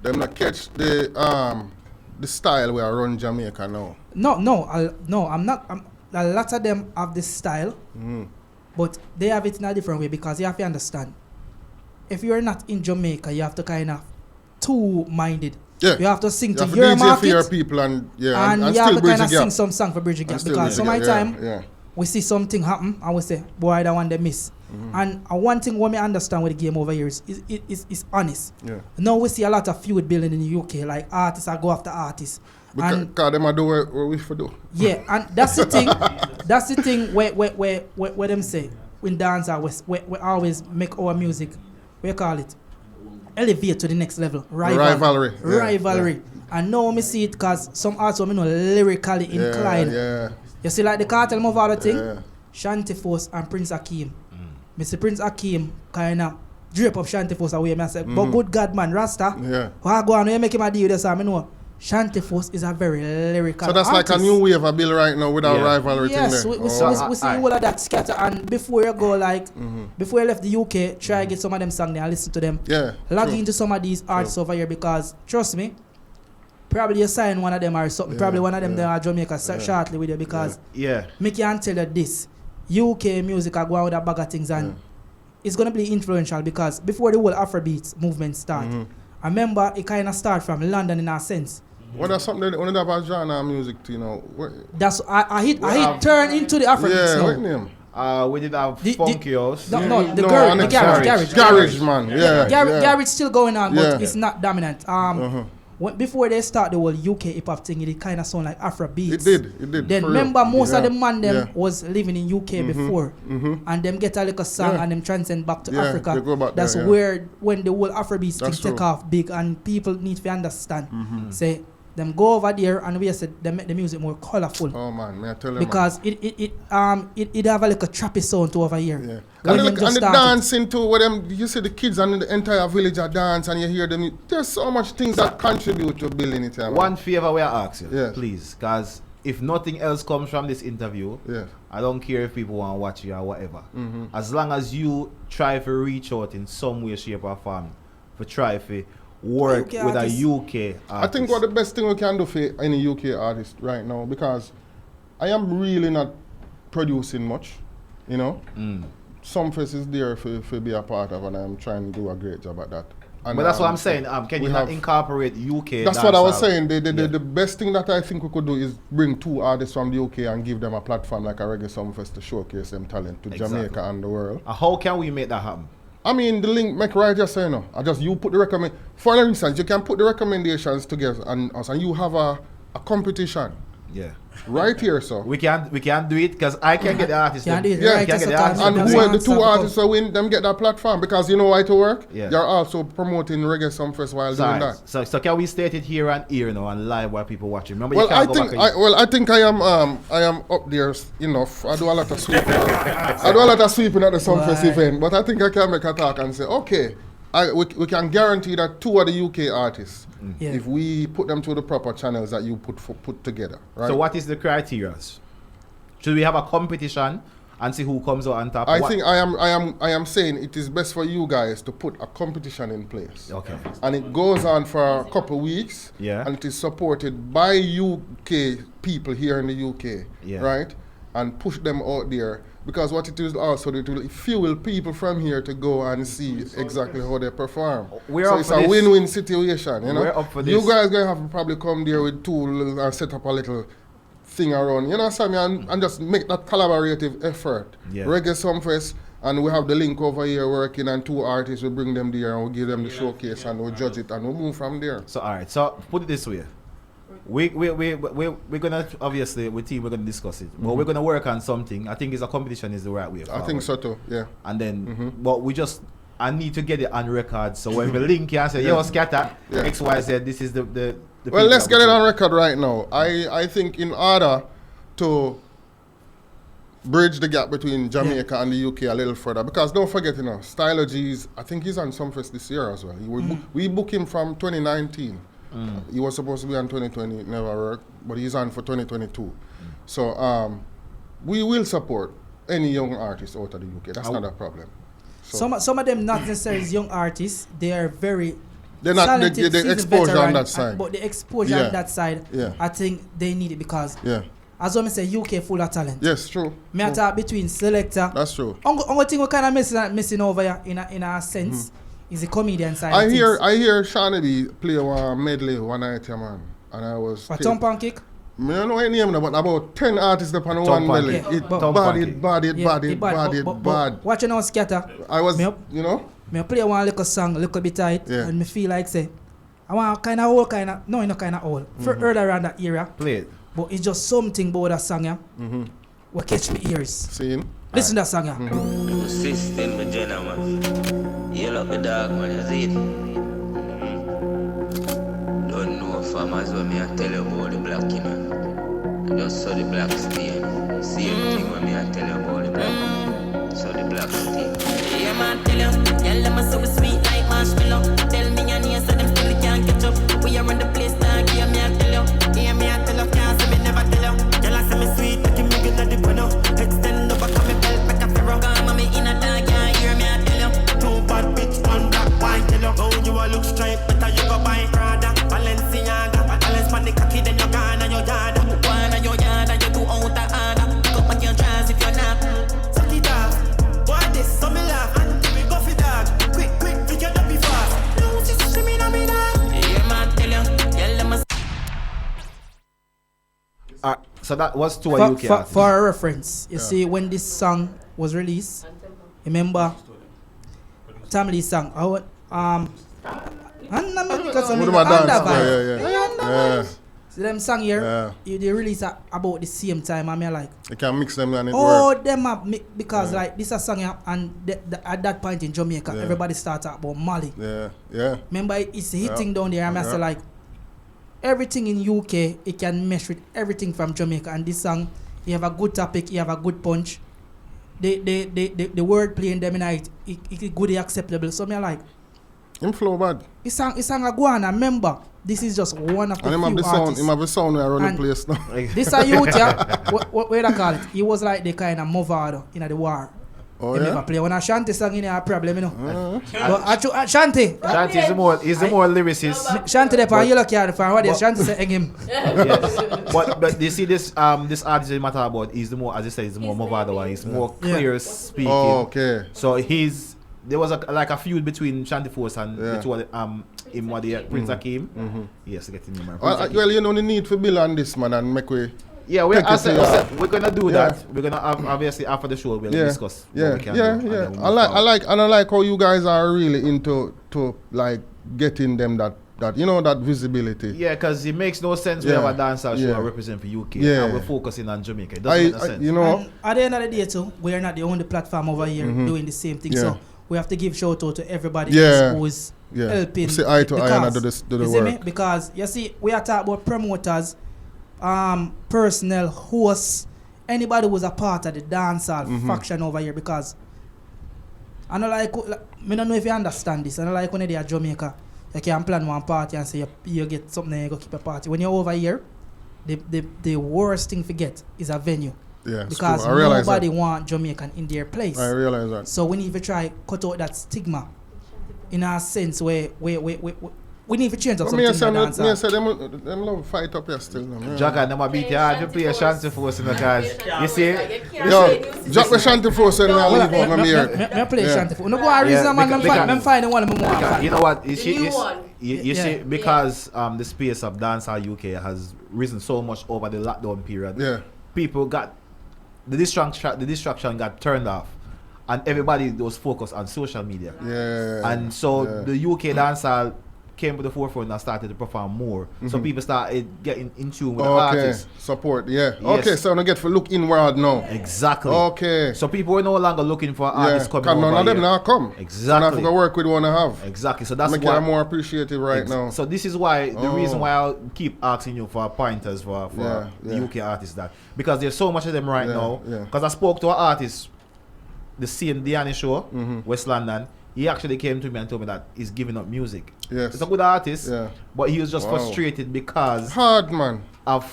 [SPEAKER 2] Them not catch the style where I run Jamaica now.
[SPEAKER 3] No, I'm not. A lot of them have this style, but they have it in a different way because you have to understand. If you're not in Jamaica, you have to kind of two-minded.
[SPEAKER 2] Yeah.
[SPEAKER 3] You have to sing
[SPEAKER 2] You
[SPEAKER 3] to
[SPEAKER 2] have
[SPEAKER 3] your
[SPEAKER 2] DJ
[SPEAKER 3] market,
[SPEAKER 2] for your people and
[SPEAKER 3] you
[SPEAKER 2] still
[SPEAKER 3] have to
[SPEAKER 2] bridge
[SPEAKER 3] kind of
[SPEAKER 2] the gap.
[SPEAKER 3] sing some song for bridge the gap.
[SPEAKER 2] And still
[SPEAKER 3] Because
[SPEAKER 2] bridge
[SPEAKER 3] some
[SPEAKER 2] the
[SPEAKER 3] of
[SPEAKER 2] gap,
[SPEAKER 3] the time,
[SPEAKER 2] yeah.
[SPEAKER 3] we see something happen and we say, boy, that one they miss. And one thing what me understand with the game over here is honest.
[SPEAKER 2] Yeah.
[SPEAKER 3] Now we see a lot of feud building in the UK, like artists are go after artists.
[SPEAKER 2] Because them are do what we for do.
[SPEAKER 3] Yeah, and that's the thing. That's the thing where them say in dancehall we always make our music. We call it elevate to the next level.
[SPEAKER 2] Rivalry. Yeah,
[SPEAKER 3] Rivalry.
[SPEAKER 2] yeah.
[SPEAKER 3] And now me see it because some artists are lyrically inclined.
[SPEAKER 2] Yeah.
[SPEAKER 3] You see like the Cartel move out of thing.
[SPEAKER 2] Yeah.
[SPEAKER 3] Shanty Force and Prince Akeem. Mr. Prince Akeem kind of drape up Shanty Force away. I say, but good God man, Rasta.
[SPEAKER 2] Yeah.
[SPEAKER 3] Why go on? You make him a deal with this? I know. Shanty Force is a very lyrical
[SPEAKER 2] So that's
[SPEAKER 3] artist.
[SPEAKER 2] like a new wave of bill right now with our rivalry
[SPEAKER 3] yes,
[SPEAKER 2] thing there.
[SPEAKER 3] we see all of that scatter. And before you go, like, before you left the UK, try to get some of them songs there and listen to them.
[SPEAKER 2] Yeah.
[SPEAKER 3] Log
[SPEAKER 2] true.
[SPEAKER 3] into some of these artists over here because, trust me, probably you sign one of them or something. Probably one of them there are Jamaica shortly with you because me can tell you this. UK music are going with a bag of things and it's going to be influential because before the whole Afrobeat movement start, I remember it kind of start from London in a sense.
[SPEAKER 2] What that's something that only about genre music, you know.
[SPEAKER 3] That's I hit turn into the Afrobeat
[SPEAKER 2] Yeah, what
[SPEAKER 3] now.
[SPEAKER 2] name?
[SPEAKER 1] We did have
[SPEAKER 3] The-
[SPEAKER 1] Funky House.
[SPEAKER 3] The
[SPEAKER 2] and
[SPEAKER 3] garage,
[SPEAKER 2] man.
[SPEAKER 3] Garage still going on, but
[SPEAKER 2] Yeah.
[SPEAKER 3] it's not dominant. Before they start the whole UK hip hop thing, it kind of sound like Afrobeats.
[SPEAKER 2] It did.
[SPEAKER 3] Then
[SPEAKER 2] for
[SPEAKER 3] remember
[SPEAKER 2] real.
[SPEAKER 3] most of
[SPEAKER 2] Yeah.
[SPEAKER 3] the man them
[SPEAKER 2] Yeah.
[SPEAKER 3] was living in UK before, and them get a little song
[SPEAKER 2] Yeah.
[SPEAKER 3] and them transcend back to
[SPEAKER 2] Yeah,
[SPEAKER 3] Africa.
[SPEAKER 2] they go back
[SPEAKER 3] That's
[SPEAKER 2] there, yeah.
[SPEAKER 3] where when the whole Afrobeats thing
[SPEAKER 2] That's
[SPEAKER 3] take
[SPEAKER 2] true.
[SPEAKER 3] off big, and people need to understand. Say them go over there and we said they make the music more colorful.
[SPEAKER 2] Oh man, may I tell you,
[SPEAKER 3] Because it have a like a trappy sound to over here.
[SPEAKER 2] Yeah.
[SPEAKER 3] When them
[SPEAKER 2] And
[SPEAKER 3] just
[SPEAKER 2] the
[SPEAKER 3] started.
[SPEAKER 2] dancing too, where them you see the kids and the entire village are dance and you hear them. There's so much things that contribute to building it. Man.
[SPEAKER 1] One favor we ask you,
[SPEAKER 2] Yes.
[SPEAKER 1] please, because if nothing else comes from this interview,
[SPEAKER 2] Yeah.
[SPEAKER 1] I don't care if people want to watch you or whatever. As long as you try to reach out in some way, shape or form, for try to work
[SPEAKER 3] UK
[SPEAKER 1] with
[SPEAKER 3] artist.
[SPEAKER 1] a UK artist.
[SPEAKER 2] I think what the best thing we can do for any UK artist right now, because I am really not producing much, you know. Some face is there for be a part of, and I'm trying to do a great job at that. And,
[SPEAKER 1] But that's what I'm saying. Can you not
[SPEAKER 2] have-
[SPEAKER 1] incorporate UK?
[SPEAKER 2] That's what I was
[SPEAKER 1] dancehall?
[SPEAKER 2] saying. The best thing that I think we could do is bring two artists from the UK and give them a platform like a Reggae Summerfest to showcase them talent to
[SPEAKER 1] Exactly.
[SPEAKER 2] Jamaica and the world.
[SPEAKER 1] How can we make that happen?
[SPEAKER 2] I mean, the link make right just saying, you put the recommend. For instance, you can put the recommendations together and you have a competition
[SPEAKER 1] Yeah.
[SPEAKER 2] right here, so.
[SPEAKER 1] We can do it because I can get the artist.
[SPEAKER 3] Can't do it.
[SPEAKER 2] Yeah,
[SPEAKER 3] Right,
[SPEAKER 1] can
[SPEAKER 3] just
[SPEAKER 1] get
[SPEAKER 3] a
[SPEAKER 1] the
[SPEAKER 3] time.
[SPEAKER 1] artist.
[SPEAKER 2] And
[SPEAKER 3] That's
[SPEAKER 2] who
[SPEAKER 3] why
[SPEAKER 2] the
[SPEAKER 3] it's
[SPEAKER 2] two
[SPEAKER 3] not
[SPEAKER 2] artists that win, them get that platform because you know why to work?
[SPEAKER 1] Yeah.
[SPEAKER 2] You're also promoting Reggae Summerfest while doing that.
[SPEAKER 1] So can we state it here and here now and live while people watching? Remember,
[SPEAKER 2] Well,
[SPEAKER 1] you can't
[SPEAKER 2] I
[SPEAKER 1] go
[SPEAKER 2] think
[SPEAKER 1] back
[SPEAKER 2] I think I am up there enough. I do a lot of sweeping. I do a lot of sweeping at the Summerfest
[SPEAKER 3] Why?
[SPEAKER 2] event, but I think I can make a talk and say, okay, we can guarantee that two of the UK artists,
[SPEAKER 3] Yeah.
[SPEAKER 2] if we put them through the proper channels that you put together, right?
[SPEAKER 1] So what is the criteria? Should we have a competition and see who comes out on top?
[SPEAKER 2] I think I am saying it is best for you guys to put a competition in place.
[SPEAKER 1] Okay.
[SPEAKER 2] And it goes on for a couple of weeks.
[SPEAKER 1] Yeah.
[SPEAKER 2] And it is supported by UK people here in the UK.
[SPEAKER 1] Yeah.
[SPEAKER 2] Right? And push them out there. Because what it is also, it will fuel people from here to go and see exactly how they perform.
[SPEAKER 1] We're
[SPEAKER 2] so
[SPEAKER 1] up
[SPEAKER 2] it's
[SPEAKER 1] for
[SPEAKER 2] a
[SPEAKER 1] this.
[SPEAKER 2] win-win situation, you know.
[SPEAKER 1] We're up for
[SPEAKER 2] You
[SPEAKER 1] this.
[SPEAKER 2] guys gonna have to probably come there with tools and set up a little thing around, you know, Sammy, and just make that collaborative effort.
[SPEAKER 1] Yeah.
[SPEAKER 2] Reggae Summerfest, and we have the link over here working, and two artists, we bring them there and we give them the showcase and we judge it and we move from there.
[SPEAKER 1] So all right. So put it this way. We're gonna obviously with team we're gonna discuss it, but we're gonna work on something. I think it's a competition is the right way.
[SPEAKER 2] I
[SPEAKER 1] forward.
[SPEAKER 2] think so too, yeah.
[SPEAKER 1] And then, but I need to get it on record. So when we link here and say, yo, Skatta,
[SPEAKER 2] Yeah.
[SPEAKER 1] XYZ, this is the
[SPEAKER 2] Well,
[SPEAKER 1] people
[SPEAKER 2] let's
[SPEAKER 1] that
[SPEAKER 2] get
[SPEAKER 1] we
[SPEAKER 2] it
[SPEAKER 1] do.
[SPEAKER 2] on record right now. I think in order to bridge the gap between Jamaica and the UK a little further, because don't forget, you know, Stylo G's, I think he's on Summerfest this year as well. We book him from 2019. He was supposed to be on 2020, it never worked, but he's on for 2022. So we will support any young artist out of the UK. That's not a problem. So
[SPEAKER 3] Some of them not necessarily young artists. They are very
[SPEAKER 2] they're not
[SPEAKER 3] talented,
[SPEAKER 2] the
[SPEAKER 3] seasoned
[SPEAKER 2] exposure
[SPEAKER 3] veteran,
[SPEAKER 2] on that side.
[SPEAKER 3] but the exposure
[SPEAKER 2] Yeah.
[SPEAKER 3] on that side,
[SPEAKER 2] Yeah.
[SPEAKER 3] I think they need it because,
[SPEAKER 2] Yeah.
[SPEAKER 3] as I say, UK full of talent.
[SPEAKER 2] Yes, true.
[SPEAKER 3] Me I talk between selector.
[SPEAKER 2] That's true.
[SPEAKER 3] Only thing we kind of missing over here in a sense is the comedian side.
[SPEAKER 2] I
[SPEAKER 3] of
[SPEAKER 2] hear Shawnee B play one medley one night, yeah, man. And I was
[SPEAKER 3] for Tom Pancake.
[SPEAKER 2] I don't know any name, but about 10 artists upon one medley.
[SPEAKER 1] Pancake.
[SPEAKER 2] It bad.
[SPEAKER 3] Watch you now, Skatta.
[SPEAKER 2] I was,
[SPEAKER 3] Me I play one little song, little bit tight,
[SPEAKER 2] Yeah.
[SPEAKER 3] and me feel like say, I want kind of old, kind of old. For earlier around that era,
[SPEAKER 1] Play it.
[SPEAKER 3] but it's just something about that song, yeah. What catch me ears.
[SPEAKER 2] Seeing?
[SPEAKER 3] Listen to that song, yeah.
[SPEAKER 4] The system, my gentleman. You love the dog, man, you see it? Don't know farmers when me I tell you about the black, you know. I just saw the black stain. Same thing when me I tell you about the black. So the black stain.
[SPEAKER 5] Yeah, man, tell you. Y'all let me so sweet like marshmallow. Tell me your name so them still can't catch up. We are in the place now, hear me I tell you. Hear me I tell you, can't say me never tell you. Y'all say me sweet, make me good at the bueno. Extend over, come me belt, make a furrow. Come me in a dog, can't hear me I tell you. Two bad bitch, one black wine, tell you. Oh, you a look straight, better you go buy Prada, Balenciaga. Balance on the cocky, then you're gone and you're yard. One and you're yard and you're too out of order. Pick up on your dress if you're not. Suck it off. Boy, this, so me laugh. We go for dog. Quick, we get up be fast. No, she's screaming at me now. Yeah, man, tell you. Yeah, let me.
[SPEAKER 1] So that was to a UK
[SPEAKER 3] For
[SPEAKER 1] artist.
[SPEAKER 3] a reference, you see, when this song was released, remember Tommy Lee's song.
[SPEAKER 2] What about dance? Yeah.
[SPEAKER 3] See them song here,
[SPEAKER 2] Yeah.
[SPEAKER 3] they release about the same time. I'm like,
[SPEAKER 2] You can mix them and it
[SPEAKER 3] oh,
[SPEAKER 2] work.
[SPEAKER 3] them up because like this a song here, and at that point in Jamaica,
[SPEAKER 2] Yeah.
[SPEAKER 3] everybody start talking about Mali.
[SPEAKER 2] Yeah.
[SPEAKER 3] Remember, it's hitting down there. I'm
[SPEAKER 2] Yeah.
[SPEAKER 3] say like everything in UK, it can mesh with everything from Jamaica. And this song, you have a good topic, you have a good punch. The word playing them in it good, acceptable. So me like,
[SPEAKER 2] Him flow bad.
[SPEAKER 3] It's song a guana. Remember, this is just one of the
[SPEAKER 2] And him have
[SPEAKER 3] few
[SPEAKER 2] the sound.
[SPEAKER 3] artists.
[SPEAKER 2] Him have the sound where I run the
[SPEAKER 3] And
[SPEAKER 2] place now.
[SPEAKER 3] This a youth, yeah. What they call it? He was like the kind of movado in the war.
[SPEAKER 2] Oh,
[SPEAKER 3] He
[SPEAKER 2] yeah?
[SPEAKER 3] never play. When a Shanti song in a problem, you know. But Shanti,
[SPEAKER 1] Shanti is the more lyricist.
[SPEAKER 3] Shanti the pan yellow card for what is Shanti say him.
[SPEAKER 1] Yes. But you see this artist you matter about is the more, as you said, is the more Movado one. He's more clear speaking.
[SPEAKER 2] Oh, okay.
[SPEAKER 1] So there was like a feud between Shanti Force and
[SPEAKER 2] Yeah.
[SPEAKER 1] the two of him what the Prince Akeem. Yes, getting him.
[SPEAKER 2] Well, you know the need for build on this, man, and make way.
[SPEAKER 1] Yeah, we're gonna do
[SPEAKER 2] Yeah.
[SPEAKER 1] that. We're gonna obviously after the show we'll discuss what
[SPEAKER 2] Yeah,
[SPEAKER 1] we can
[SPEAKER 2] yeah,
[SPEAKER 1] do.
[SPEAKER 2] yeah.
[SPEAKER 1] And then
[SPEAKER 2] I like how you guys are really into like getting them that that visibility.
[SPEAKER 1] Yeah, because it makes no sense we
[SPEAKER 2] Yeah.
[SPEAKER 1] have a dancehall show
[SPEAKER 2] Yeah.
[SPEAKER 1] and represent for UK
[SPEAKER 2] Yeah.
[SPEAKER 1] and we're focusing on Jamaica. It doesn't make no sense.
[SPEAKER 2] You know,
[SPEAKER 3] And at the end of the day too, we are not the only platform over here doing the same thing.
[SPEAKER 2] Yeah.
[SPEAKER 3] So we have to give shout out to everybody
[SPEAKER 2] Yeah.
[SPEAKER 3] who is
[SPEAKER 2] yeah.
[SPEAKER 3] helping.
[SPEAKER 2] See eye to eye and do
[SPEAKER 3] because,
[SPEAKER 2] the
[SPEAKER 3] you see me?
[SPEAKER 2] work.
[SPEAKER 3] Because you see, we are talking about promoters, personnel, hosts, anybody who's a part of the dancehall faction over here. Because I don't like, I don't know if you understand this. I don't like when they're at Jamaica, you can plan one party and say you get something and you go keep a party. When you're over here, the worst thing to get is a venue.
[SPEAKER 2] Yeah, it's
[SPEAKER 3] Because
[SPEAKER 2] true. I realize
[SPEAKER 3] nobody
[SPEAKER 2] that.
[SPEAKER 3] want Jamaican in their place.
[SPEAKER 2] I realize that.
[SPEAKER 3] So we need to try cut out that stigma in a sense where we need to change up
[SPEAKER 2] But
[SPEAKER 3] something
[SPEAKER 2] me
[SPEAKER 3] in
[SPEAKER 2] and
[SPEAKER 3] the
[SPEAKER 2] say, me and
[SPEAKER 3] dance.
[SPEAKER 2] say them love fight up here still. No, yeah.
[SPEAKER 1] Jagger, them a beat you hard. You play a Shanti Force in the guys. You see?
[SPEAKER 2] Yo, drop the Shanti Force and I'll leave out my mirror.
[SPEAKER 3] Me play
[SPEAKER 2] Yeah.
[SPEAKER 3] Shanti. No go a reason man, I'm finding one of them more.
[SPEAKER 1] You know what? You see,
[SPEAKER 6] new one.
[SPEAKER 1] you see, because the space of dancehall UK has risen so much over the lockdown period.
[SPEAKER 2] Yeah.
[SPEAKER 1] People got the distraction got turned off, and everybody was focused on social media.
[SPEAKER 2] Yeah.
[SPEAKER 1] And so
[SPEAKER 2] yeah.
[SPEAKER 1] the UK dancehall came to the forefront and started to perform more. So people started getting in tune with the
[SPEAKER 2] Okay,
[SPEAKER 1] artists.
[SPEAKER 2] support, yeah.
[SPEAKER 1] Yes.
[SPEAKER 2] Okay, so I get to look inward now.
[SPEAKER 1] Exactly.
[SPEAKER 2] Okay.
[SPEAKER 1] So people were no longer looking for artists coming
[SPEAKER 2] Cause
[SPEAKER 1] over
[SPEAKER 2] none of them
[SPEAKER 1] here.
[SPEAKER 2] now come.
[SPEAKER 1] Exactly.
[SPEAKER 2] So now I have to work with one I have.
[SPEAKER 1] Exactly. So that's
[SPEAKER 2] Make
[SPEAKER 1] why
[SPEAKER 2] it more appreciative right now.
[SPEAKER 1] So this is why the
[SPEAKER 2] Oh.
[SPEAKER 1] reason why I keep asking you for pointers for
[SPEAKER 2] Yeah,
[SPEAKER 1] the
[SPEAKER 2] yeah.
[SPEAKER 1] UK artists, that because there's so much of them right
[SPEAKER 2] Yeah,
[SPEAKER 1] now.
[SPEAKER 2] yeah.
[SPEAKER 1] Because I spoke to an artist, the same Diani show,
[SPEAKER 2] Mm-hmm.
[SPEAKER 1] West London. He actually came to me and told me that he's giving up music.
[SPEAKER 2] Yes.
[SPEAKER 1] He's a good artist,
[SPEAKER 2] Yeah.
[SPEAKER 1] but he was just
[SPEAKER 2] Wow.
[SPEAKER 1] frustrated because
[SPEAKER 2] Hard man.
[SPEAKER 1] of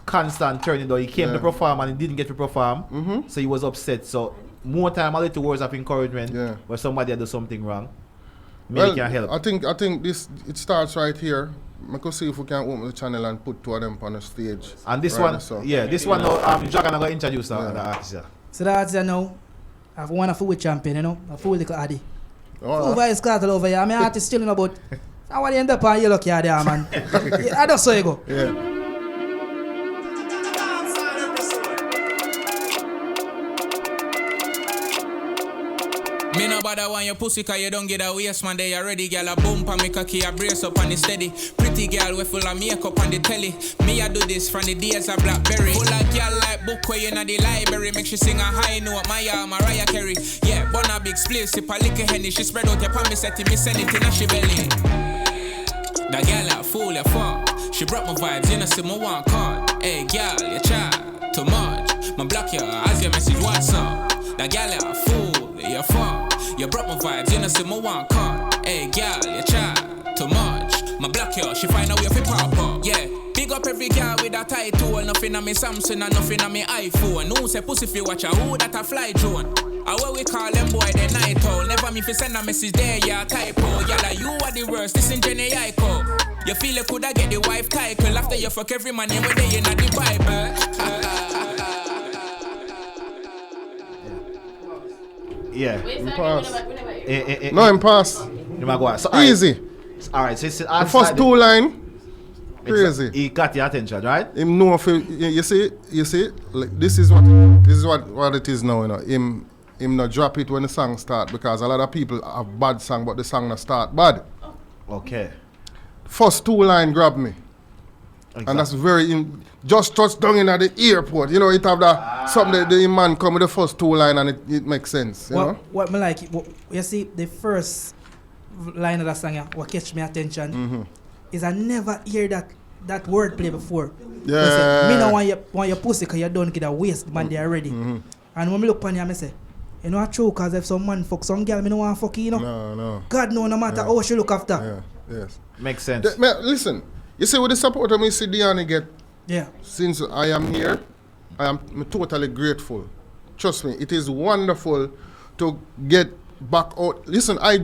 [SPEAKER 1] constant turning down. He came to perform and he didn't get to perform, so he was upset. So more time, a little words of encouragement where somebody had done something wrong. Maybe can help.
[SPEAKER 2] I think this it starts right here. I could see if we can open the channel and put two of them on the stage.
[SPEAKER 1] And this
[SPEAKER 2] right
[SPEAKER 1] one,
[SPEAKER 2] so.
[SPEAKER 1] this one, Jack and I got introduce the artist.
[SPEAKER 3] So the artist now, I've won a full champion, you know, a full little Addy.
[SPEAKER 2] Oh,
[SPEAKER 3] Over is Skatta over here. I'm an artist still in about. I want to end up on yellow card there, man. I just saw you go.
[SPEAKER 2] Yeah.
[SPEAKER 6] Me no bother want your pussy cause you don't get a waist man. They already girl a bump and me cocky a brace up on the steady. Pretty girl we full of makeup on the telly. Me I do this from the days of Blackberry. Full of girl like book where you know the library. Make she sing a high note, Mariah Carey. Yeah, born a big split, sip a liquor Henny. She spread out your palm, me set it, me send it in a she belly. That girl a fool, you fuck. She brought my vibes, you know see me one card. Hey girl, you try too much. My block you as your message WhatsApp. That girl a fool, you fuck. You brought my vibes, you know see me one card. Hey girl, you try too much. My block you, she find a way fi pop up. Yeah, big up every girl with a title. Nothing on me Samsung and nothing on me iPhone. Who say pussy fi watch a who that a fly drone. What we call them boy the night owl. Never me fi send a message there, yeah typo. Yalla you are the worst, this in Jenny Aiko. You feel you coulda get the wife title after you fuck every man every day in the Bible.
[SPEAKER 1] Yeah.
[SPEAKER 2] Pass. No, I'm pass.
[SPEAKER 1] You might go on. So,
[SPEAKER 2] Easy.
[SPEAKER 1] Alright, so it's
[SPEAKER 2] The first two line. Crazy.
[SPEAKER 1] He got your attention, right?
[SPEAKER 2] Him know if you see, like this is what it is now, you know. Him not drop it when the song start because a lot of people have bad song but the song not start bad.
[SPEAKER 1] Okay.
[SPEAKER 2] First two line grab me. Exactly. And that's very just touch down in at the airport. You know, it have that something the man come with the first two line and it makes sense. You know?
[SPEAKER 3] What me like, you see, the first line of that song, what catch me attention is I never hear that wordplay before.
[SPEAKER 2] Yeah.
[SPEAKER 3] Say, me no want your pussy because you don't get a waste man there already. And when me look upon you, I say, you know, true, because if some man fuck some girl, me no want fuck you, know.
[SPEAKER 2] No.
[SPEAKER 3] God no matter how she look after.
[SPEAKER 2] Yeah. Yes.
[SPEAKER 1] Makes sense.
[SPEAKER 2] Listen, you see with the support of me see Diani get.
[SPEAKER 3] Yeah.
[SPEAKER 2] Since I am here, I am totally grateful. Trust me, it is wonderful to get back out. Listen, I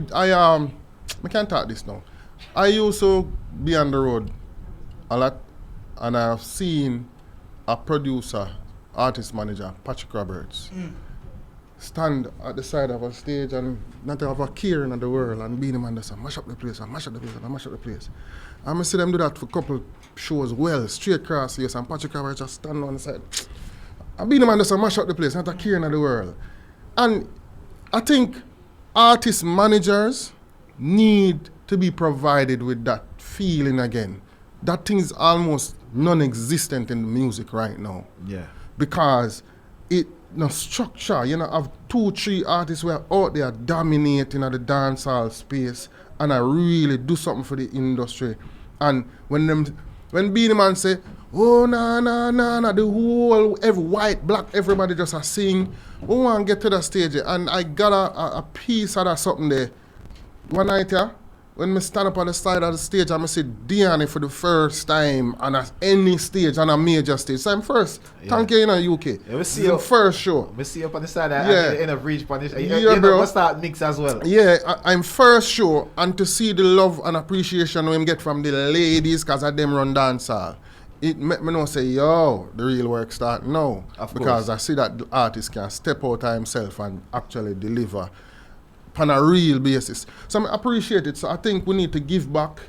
[SPEAKER 2] can't talk this now. I used to be on the road a lot, and I have seen a producer, artist manager, Patrick Roberts, stand at the side of a stage and not have a care in the world and be the man that say, mash up the place, and mash up the place, and mash up the place. And I see them do that for a couple shows well, straight across the US, and Patrick Roberts just stand on the side. I be the man that say, mash up the place, not a care in the world. And I think artist managers need to be provided with that feeling again. That thing is almost non-existent in the music right now.
[SPEAKER 1] Yeah.
[SPEAKER 2] Because it no structure, you know, have 2-3 artists who are out there dominating at the dancehall space and I really do something for the industry. And when Beenie Man say, oh nah, the whole every white, black, everybody just a sing. We want to get to the stage and I got a piece of that something there. One night when I stand up on the side of the stage, I'm see Diani for the first time on any stage, on a major stage. So I'm first. Thank you, in the UK.
[SPEAKER 1] Yeah, we see
[SPEAKER 2] the first show.
[SPEAKER 1] We see up on the side and end up reach punish.
[SPEAKER 2] Bro.
[SPEAKER 1] We start mix as well.
[SPEAKER 2] Yeah, I'm first show and to see the love and appreciation we get from the ladies because of them run dancehall. It make me know say, yo, the real work start now. Because I see that the artist can step out of himself and actually deliver on a real basis. So I appreciate it. So I think we need to give back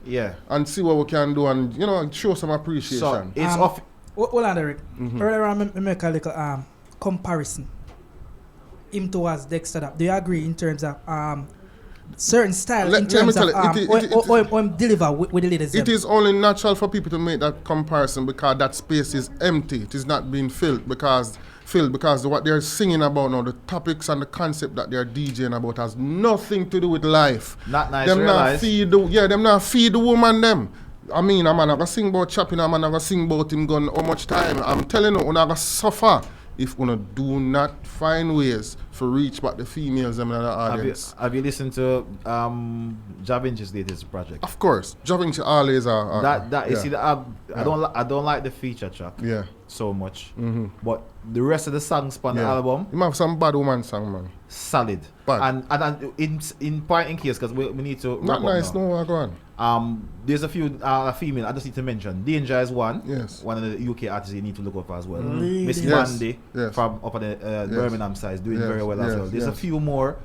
[SPEAKER 2] and see what we can do and, you know, show some appreciation.
[SPEAKER 1] So it's off.
[SPEAKER 3] Hold on, Derek. Earlier on, I make a little comparison. Him towards Dexter. Do you agree in terms of certain style in terms of deliver with the ladies?
[SPEAKER 2] It is only natural for people to make that comparison because that space is empty. It is not being filled because what they're singing about now, the topics and the concept that they're DJing about has nothing to do with life.
[SPEAKER 1] Not nice.
[SPEAKER 2] Them not feed the woman them. I mean, I'm not gonna sing about chopping, I'm not gonna sing about him going how much time. I'm telling you, I'm gonna suffer if we do not find ways to reach back the females them in the audience.
[SPEAKER 1] Have you listened to Ja Vinci's latest project?
[SPEAKER 2] Of course, Ja Vinci always are.
[SPEAKER 1] You see, I don't like the feature track.
[SPEAKER 2] Yeah.
[SPEAKER 1] so much. But the rest of the songs on the album,
[SPEAKER 2] You have some bad woman song, man.
[SPEAKER 1] solid.
[SPEAKER 2] Bad.
[SPEAKER 1] And in point in case, because we need to wrap
[SPEAKER 2] Not
[SPEAKER 1] up
[SPEAKER 2] nice,
[SPEAKER 1] now.
[SPEAKER 2] no, go on.
[SPEAKER 1] There's a few female. I just need to mention Danger is one.
[SPEAKER 2] Yes.
[SPEAKER 1] One of the UK artists you need to look up as well.
[SPEAKER 3] Lady.
[SPEAKER 1] Miss
[SPEAKER 2] Yes.
[SPEAKER 1] Mandy
[SPEAKER 2] Yes.
[SPEAKER 1] from up on the Birmingham side is doing
[SPEAKER 2] Yes.
[SPEAKER 1] very well as
[SPEAKER 2] Yes.
[SPEAKER 1] well. There's a
[SPEAKER 2] Yes.
[SPEAKER 1] few more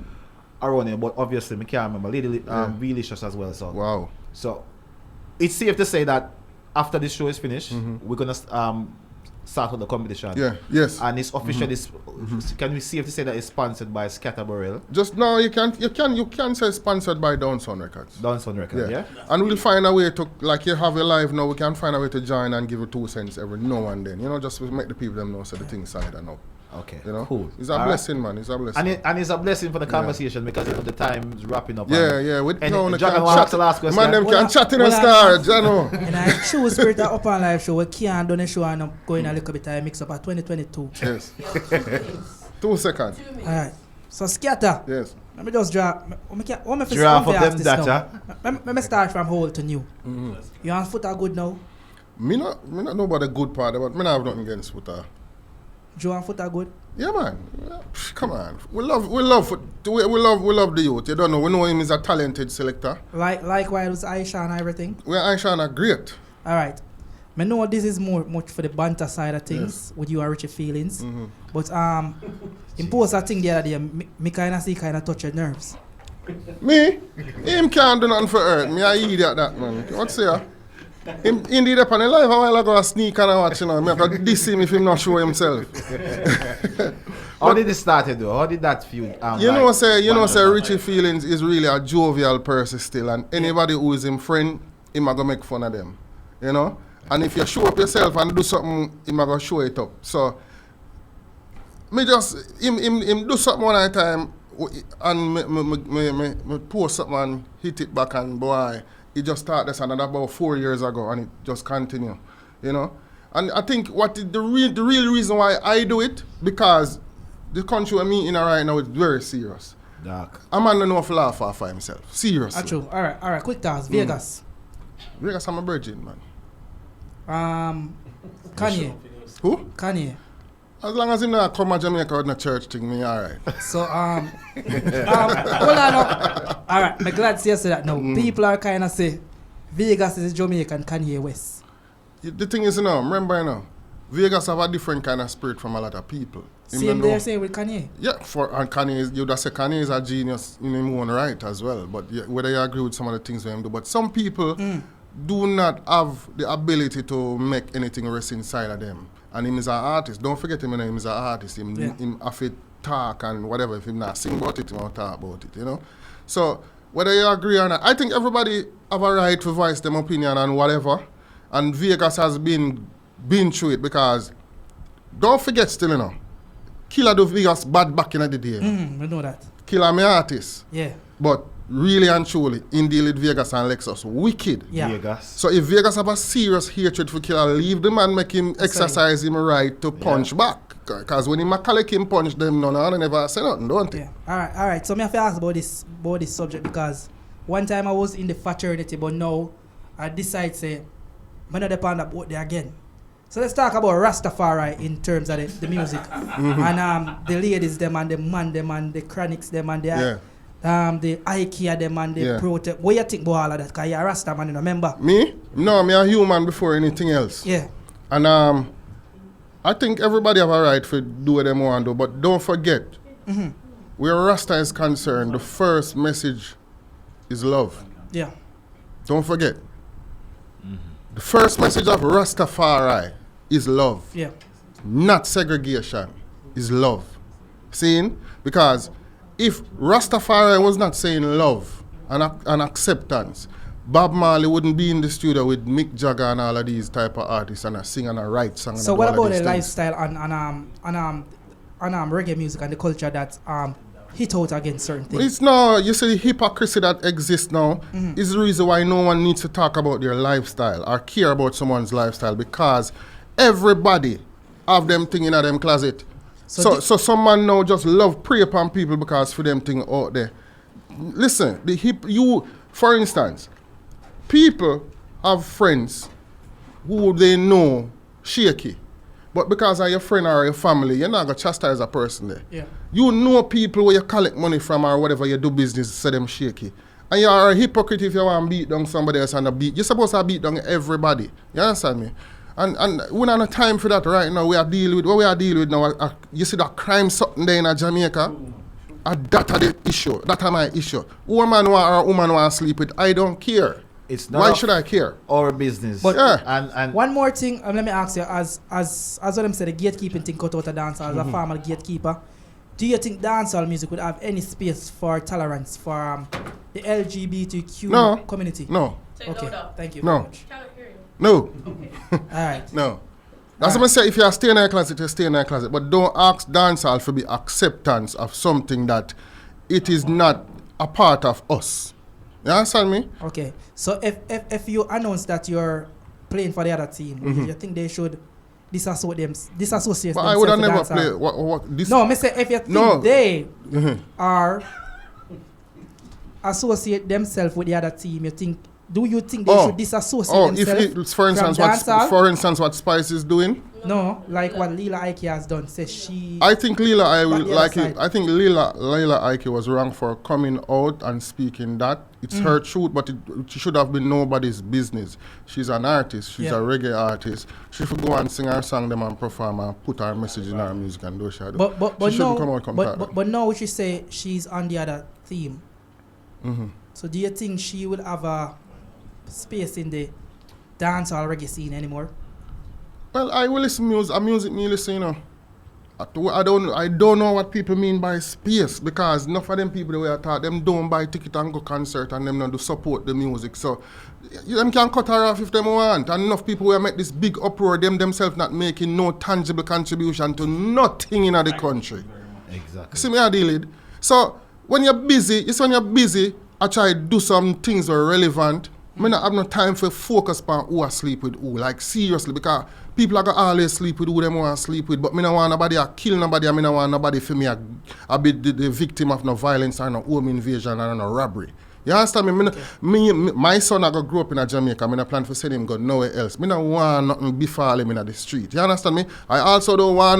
[SPEAKER 1] around here, but obviously I can't remember. Lady Relicious as well. So
[SPEAKER 2] Wow.
[SPEAKER 1] so it's safe to say that after this show is finished, we're gonna start with the competition.
[SPEAKER 2] Yeah, yes.
[SPEAKER 1] And it's officially can we safe to say that it's sponsored by Skatta Burrell,
[SPEAKER 2] Just now you can say sponsored by Downsound Records.
[SPEAKER 1] Downsound Record, yeah?
[SPEAKER 2] And we'll find a way to, like you have a live now, we can find a way to join and give you 2 cents every now and then. You know, just to make the people them know so the thing's side and up.
[SPEAKER 1] Okay,
[SPEAKER 2] You know?
[SPEAKER 1] cool.
[SPEAKER 2] It's a
[SPEAKER 1] All right.
[SPEAKER 2] blessing, man. It's a blessing.
[SPEAKER 1] And it's a blessing for the conversation because you know, the time's wrapping up.
[SPEAKER 2] Yeah. We
[SPEAKER 1] And
[SPEAKER 2] no,
[SPEAKER 1] Jack
[SPEAKER 2] can
[SPEAKER 1] wants
[SPEAKER 2] chat.
[SPEAKER 1] to last question.
[SPEAKER 2] Man, them
[SPEAKER 3] Well,
[SPEAKER 2] can chat in a
[SPEAKER 3] well,
[SPEAKER 2] star, you know.
[SPEAKER 3] And I choose Spirit of Upnlive show. We can't do a show and I'm going a little bit of mix up at 2022.
[SPEAKER 2] Yes. 2 seconds.
[SPEAKER 3] Alright. So Skatta,
[SPEAKER 2] Yes.
[SPEAKER 3] let me just drop.
[SPEAKER 1] Drop of them data.
[SPEAKER 3] Let me start from old to new. You on Foota good now?
[SPEAKER 2] Me not know about the good part, but me not have nothing against Foota.
[SPEAKER 3] Joe on Foota good?
[SPEAKER 2] Yeah, man. Come on. We love the youth. You don't know. We know him is a talented selector.
[SPEAKER 3] Likewise Aisha and everything.
[SPEAKER 2] We're Aisha are great.
[SPEAKER 3] Alright. I know this is more much for the banter side of things with you and Richie feelings. But in post I think the other day me kinda see kinda touch your nerves.
[SPEAKER 2] Me? Him can't do nothing for Earth. Me a idiot that man. What's here? Him indeed up on the live a while ago I sneak and I watch, you know. Me have to diss him if him not show himself.
[SPEAKER 1] How did it started though? How did that feel?
[SPEAKER 2] You know say Richie Feelings is really a jovial person still, and anybody who is him friend, him a go make fun of them. You know? And if you show up yourself and do something, him a go show it up. So me just him do something one time and me post something and hit it back, and boy, it just started this another about 4 years ago and it just continue. You know? And I think the real reason why I do it, because the country we're meeting right now is very serious.
[SPEAKER 1] Dark.
[SPEAKER 2] A man don't know if laugh off for himself. Seriously.
[SPEAKER 3] True. Alright, quick task. Vegas.
[SPEAKER 2] Vegas, I'm a virgin, man.
[SPEAKER 3] Kanye.
[SPEAKER 2] Who?
[SPEAKER 3] Kanye.
[SPEAKER 2] As long as him not come to Jamaica with no church thing, me alright.
[SPEAKER 3] So hold on up. Alright, I'm glad to say that now. People are kinda say Vegas is Jamaican Kanye West.
[SPEAKER 2] The thing is, remember, Vegas have a different kind of spirit from a lot of people. Him
[SPEAKER 3] Same
[SPEAKER 2] don't
[SPEAKER 3] there
[SPEAKER 2] know-
[SPEAKER 3] say with Kanye.
[SPEAKER 2] Yeah, and Kanye, you'd say Kanye is a genius in his own right as well. But whether you agree with some of the things we do, but some people do not have the ability to make anything rest inside of them. And him is an artist. Don't forget him, him is an artist. Him have to talk and whatever. If him not sing about it, he won't talk about it, you know? So, whether you agree or not, I think everybody have a right to voice them opinion and whatever. And Vegas has been through it, because don't forget still, Killer do Vegas bad back in the day.
[SPEAKER 3] We know that.
[SPEAKER 2] Killer me artist.
[SPEAKER 3] Yeah.
[SPEAKER 2] But really and truly, in deal with Vegas and Lexus, wicked.
[SPEAKER 3] Yeah.
[SPEAKER 1] Vegas.
[SPEAKER 2] So if Vegas have a serious hatred for Killer, leave the man, make him exercise him right to punch back. Because when he collect him punch them, they never say nothing, don't they?
[SPEAKER 3] Yeah. Alright. So me have to ask about this subject, because one time I was in the fraternity, but now I decide say I'm not depend about there again. So let's talk about Rastafari in terms of the music. And the ladies them and the man them and the chronics them and the IKEA them and the protect. What you think about all of that? Because you're a Rasta man, you remember?
[SPEAKER 2] Me? No, me a human before anything else.
[SPEAKER 3] Yeah.
[SPEAKER 2] And I think everybody have a right to do what they want to do, but don't forget, where Rasta is concerned, the first message is love.
[SPEAKER 3] Yeah.
[SPEAKER 2] Don't forget. The first message of Rastafari is love.
[SPEAKER 3] Yeah.
[SPEAKER 2] Not segregation, is love. Seeing? Because if Rastafari was not saying love and acceptance, Bob Marley wouldn't be in the studio with Mick Jagger and all of these type of artists and sing and write songs.
[SPEAKER 3] So what about the lifestyle and reggae music and the culture that hit out against certain things?
[SPEAKER 2] It's no, you see the hypocrisy that exists now is the reason why no one needs to talk about their lifestyle or care about someone's lifestyle, because everybody have them thing in them closet. So some man now just love prey upon people because for them thing out there. Listen, for instance, people have friends who they know shaky, But because of your friend or your family, you're not going to chastise a person there.
[SPEAKER 3] Yeah.
[SPEAKER 2] You know people where you collect money from or whatever you do business, say them shaky. And you're a hypocrite if you want to beat down somebody else on the beat. You're supposed to beat down everybody. You understand me? And we don't have time for that right now. We are dealing with what we are dealing with now. You see that crime something there in Jamaica? That are the issue. That are my issue. Woman want or woman want to sleep with, I don't care.
[SPEAKER 1] It's not
[SPEAKER 2] Why should I care?
[SPEAKER 1] our business.
[SPEAKER 3] But
[SPEAKER 1] and
[SPEAKER 3] one more thing, let me ask you, as what them say, the gatekeeping thing cut out a dancer as a former gatekeeper. Do you think dancehall music would have any space for tolerance for the LGBTQ community?
[SPEAKER 2] No.
[SPEAKER 3] Okay, thank you
[SPEAKER 2] No.
[SPEAKER 3] very much.
[SPEAKER 7] Cannot hear you.
[SPEAKER 2] No.
[SPEAKER 3] All right.
[SPEAKER 2] No. That's what I say. If you are staying in a closet, you stay in a closet. But don't ask dancehall to be acceptance of something that it is not a part of us. You understand me?
[SPEAKER 3] Okay. So if you announce that you're playing for the other team, you think they should disassociate
[SPEAKER 2] But I
[SPEAKER 3] themselves
[SPEAKER 2] would have
[SPEAKER 3] with
[SPEAKER 2] never
[SPEAKER 3] dancehall?
[SPEAKER 2] played. What this?
[SPEAKER 3] No, me say if you think
[SPEAKER 2] No.
[SPEAKER 3] they are associate themselves with the other team, do you think they should disassociate themselves
[SPEAKER 2] for instance,
[SPEAKER 3] from dancehall?
[SPEAKER 2] what Spice is doing.
[SPEAKER 3] No, like what Lila Ike has done. Says she.
[SPEAKER 2] I think Lila I will
[SPEAKER 3] But the
[SPEAKER 2] like
[SPEAKER 3] other
[SPEAKER 2] it.
[SPEAKER 3] side.
[SPEAKER 2] I think Lila Ike was wrong for coming out and speaking that. It's her truth, but it should have been nobody's business. She's an artist. She's a reggae artist. She should go and sing her song them and perform and put her message in her music and do she do.
[SPEAKER 3] But
[SPEAKER 2] she shouldn't come out and
[SPEAKER 3] but now she say she's on the other team. So do you think she will have a space in the dancehall reggae scene anymore?
[SPEAKER 2] Well, I will listen music me listen, you know. I don't know what people mean by space because enough of them people the way I thought them don't buy ticket and go concert and them not do support the music. So them can cut her off if them want. And enough people will make this big uproar, them themselves not making no tangible contribution to nothing in the country.
[SPEAKER 1] exactly.
[SPEAKER 2] See me I deal with. So when you're busy, I try to do some things that are relevant. I don't have no time for focus on who I sleep with who. Like seriously, because people are gonna always sleep with who them want to sleep with. But I don't want nobody to kill nobody. I don't want nobody for me to be the victim of no violence or no home invasion or no robbery. You understand me? My son I go grow up in Jamaica. I plan to send him go nowhere else. I don't want nothing befall him in the street. You understand me? I also don't want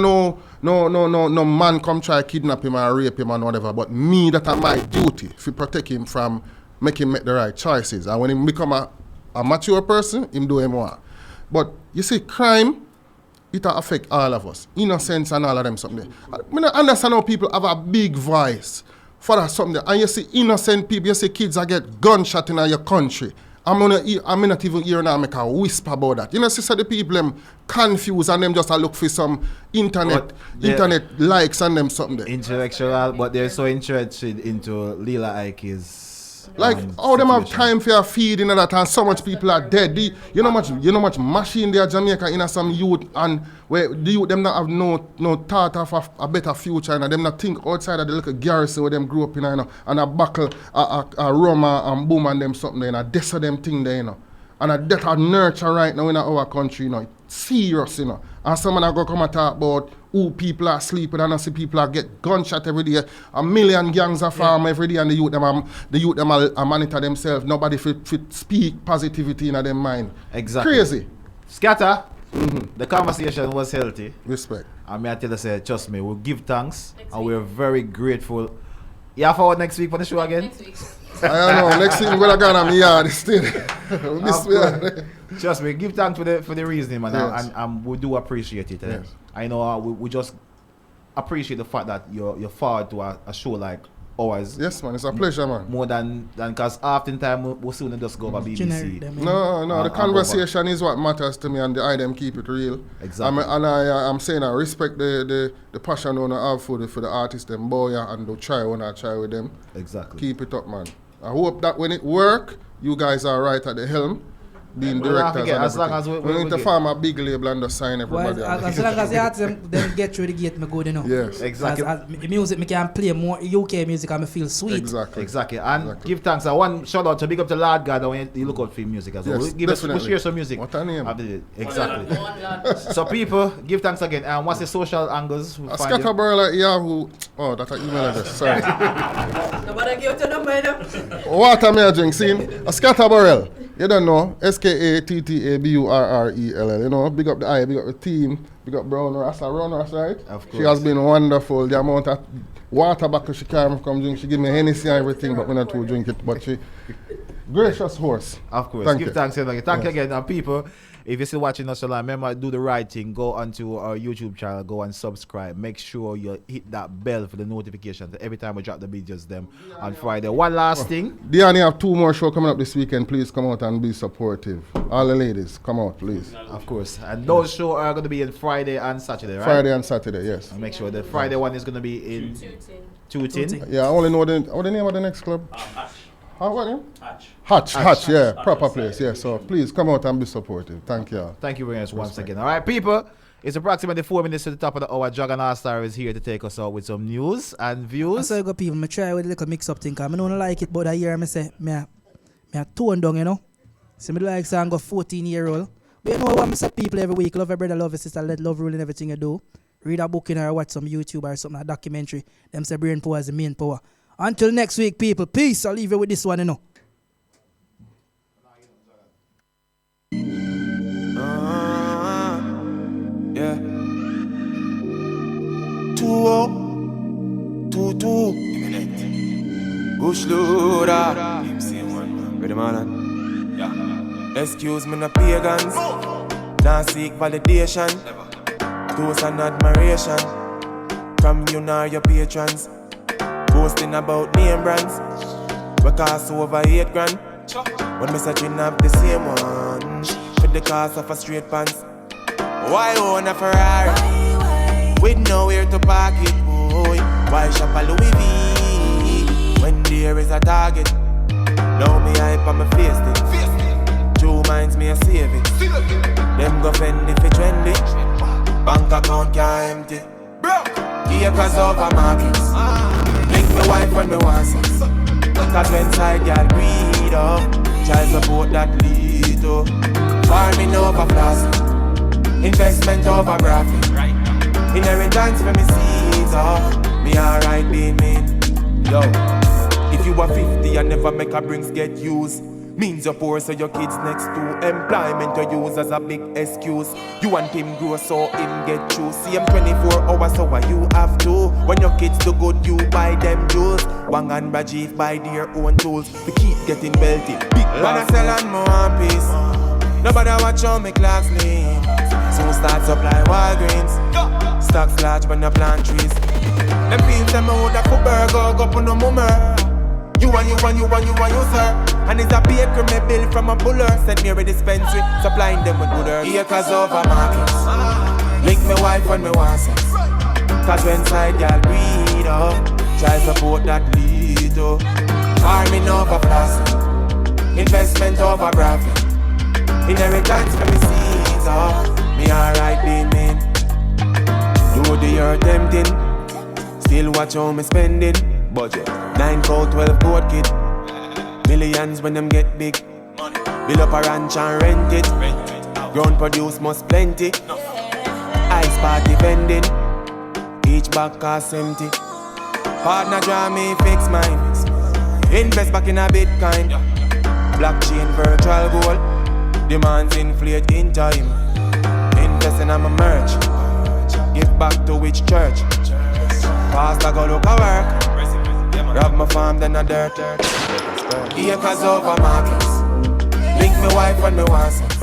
[SPEAKER 2] no man come try kidnap him or rape him or whatever. But me, that are my duty to protect him from make him make the right choices. And when he become a mature person, him do him want. But you see, crime, it affect all of us. Innocence and all of them something. I don't understand how people have a big voice for that something. And you see innocent people, you see kids that get gunshot in your country. I'm not even here now make a whisper about that. You know, see, so the people them confused and them just look for some internet likes and them something there.
[SPEAKER 1] Intellectual, but they're so interested into Lila Ike's.
[SPEAKER 2] Like all them have time for your feeding and that, and so much people are dead. You know much machine there Jamaica in some youth, and where the youth them not have no thought of a better future, and them not think outside of the little garrison where them grew up in, you know, and a buckle a rum and boom and them something there, and that's them thing there, you know. And that are nurture right now in our country, you know. It's serious, you know. And someone are going to come and talk about who people are sleeping and I see people are get gunshot every day. A million gangs are farm every day, and the youth them are monitor themselves. Nobody fit speak positivity in their mind.
[SPEAKER 1] Exactly.
[SPEAKER 2] Crazy.
[SPEAKER 1] Skatta, the conversation was healthy.
[SPEAKER 2] Respect.
[SPEAKER 1] And I tell you, say, trust me, we'll give thanks and we're very grateful. Yeah, forward next week for the show again?
[SPEAKER 7] Next week.
[SPEAKER 2] I don't know. Next week we're going to my yard still.
[SPEAKER 1] Trust me, give thanks for the reasoning, man.
[SPEAKER 2] Yes.
[SPEAKER 1] And we do appreciate it.
[SPEAKER 2] Yes.
[SPEAKER 1] I know we just appreciate the fact that you're forward to a show like ours.
[SPEAKER 2] Yes, man. It's a pleasure, man.
[SPEAKER 1] More than because oftentimes we'll soon just go over
[SPEAKER 3] Generic
[SPEAKER 1] BBC.
[SPEAKER 3] them,
[SPEAKER 2] No, the conversation is what matters to me, and the item keep it real.
[SPEAKER 1] Exactly.
[SPEAKER 2] I'm saying I respect the passion on have for the artist, them boy, and do try with them.
[SPEAKER 1] Exactly.
[SPEAKER 2] Keep it up, man. I hope that when it work, you guys are right at the helm, being directors and
[SPEAKER 1] as long as
[SPEAKER 2] we
[SPEAKER 1] we
[SPEAKER 2] need to farm a big label and just sign everybody.
[SPEAKER 3] Well, as long as the artists them get through the gate, me good enough.
[SPEAKER 2] Yes.
[SPEAKER 1] Exactly.
[SPEAKER 3] As music, me can play more UK music and me feel sweet.
[SPEAKER 2] Exactly.
[SPEAKER 1] And give thanks. One shout out to big up to Lord God when you look out for music as well.
[SPEAKER 2] Yes,
[SPEAKER 1] We'll share some music.
[SPEAKER 2] What her name?
[SPEAKER 1] Exactly. So people, give thanks again. And what's the social angles?
[SPEAKER 2] Skatta Burrell at Yahoo. Oh, that's an email address. Sorry.
[SPEAKER 7] Nobody give you the number, you know?
[SPEAKER 2] Water me a drink, see? A Skatta Burrell. You don't know. Skattaburrell. You know, big up the eye, big up the team, big up Brown Rasta, right?
[SPEAKER 1] Of course.
[SPEAKER 2] She has been wonderful. The amount of water bottle she carry come drink. She give me Hennessy and everything, but we not to drink it. But she gracious horse.
[SPEAKER 1] Of course.
[SPEAKER 2] Thank
[SPEAKER 1] Give
[SPEAKER 2] you.
[SPEAKER 1] thanks. Thank you again. And people, if you're still watching us online, remember, do the right thing. Go onto our YouTube channel, go and subscribe. Make sure you hit that bell for the notifications every time we drop the videos them on Friday. One last thing.
[SPEAKER 2] Diane, you have 2 more shows coming up this weekend. Please come out and be supportive. All the ladies, come out, please.
[SPEAKER 1] Of course. And those shows are going to be on Friday and Saturday, right?
[SPEAKER 2] Friday and Saturday, yes.
[SPEAKER 1] And make sure the Friday one is going to be in Tooting.
[SPEAKER 2] Yeah, I only know the name of the next club. How what name? Hatch, yeah, proper place, yeah. So please come out and be supportive. Thank you.
[SPEAKER 1] Thank you very much once again. All right, people. It's approximately 4 minutes to the top of the hour. Dragon All-Star is here to take us out with some news and views.
[SPEAKER 3] So I got people, I try with a little mix-up thing, because I don't like it, but I hear me say, me tone down, you know. So I like say I got 14-year-old. But you know what I say, people every week, love your brother, love your sister, let love rule in everything you do. Read a book in or watch some YouTube or something, a documentary. Them say brain power is the main power. Until next week, people, peace. I'll leave you with this one, you know.
[SPEAKER 8] Yeah. 2-0. Bush loader. Ready, man? Yeah. Excuse me, no pagans. Now seek validation. Toast and admiration from you nor your patrons. Boasting about name brands. We cost over 8 grand. When me searching up the same one for the cost of a straight pants. Why own a Ferrari? With nowhere to park it, boy. Why shop a Louis V when there is a target? Now me hype on my face thing. True minds me a save it. Them go fend if it trendy. Bank account can't empty. Acres over markets. Link my wife when me want sex. Cause when side y'all greed up. Child support that lead to farming over plastic. Investment over graphic. Inheritance for me seeds up. Me alright being mean. Yo, if you are 50 and never make a brings get used, means you're poor so your kids next to employment you use as a big excuse. You want him grow so him get through. See him 24 hours so what you have to. When your kids do good you buy them jewels. Wang and Rajiv buy their own tools. We keep getting belted. Big man I sell and more piece. Nobody watch on me clocks lean. Soon start supply Walgreens. Stocks large when you plant trees. Them fields them out of burger go up on no mummer. You sir. And it's a baker me bill from a buller. Sent me a dispensary, supplying them with good herbs. Acres over markets. Link me wife when me want sex. Cause when side y'all greed up. Child support that lead to farming over plastic. Investment over graphic. Inheritance from me seeds up. Me alright being mean. Do the earth tempting. Still watch how me spending. Budget 9 cold 12 goat kid. Millions when them get big. Build up a ranch and rent it. Ground produce must plenty. Ice party vending. Each bag cost empty. Partner draw me fix mine. Invest back in a Bitcoin. Blockchain virtual gold. Demands inflate in time. Invest in my merch. Give back to which church? Pastor go look a work. Grab my farm then a dirt. Acres over markets. Link me wife when me want sex.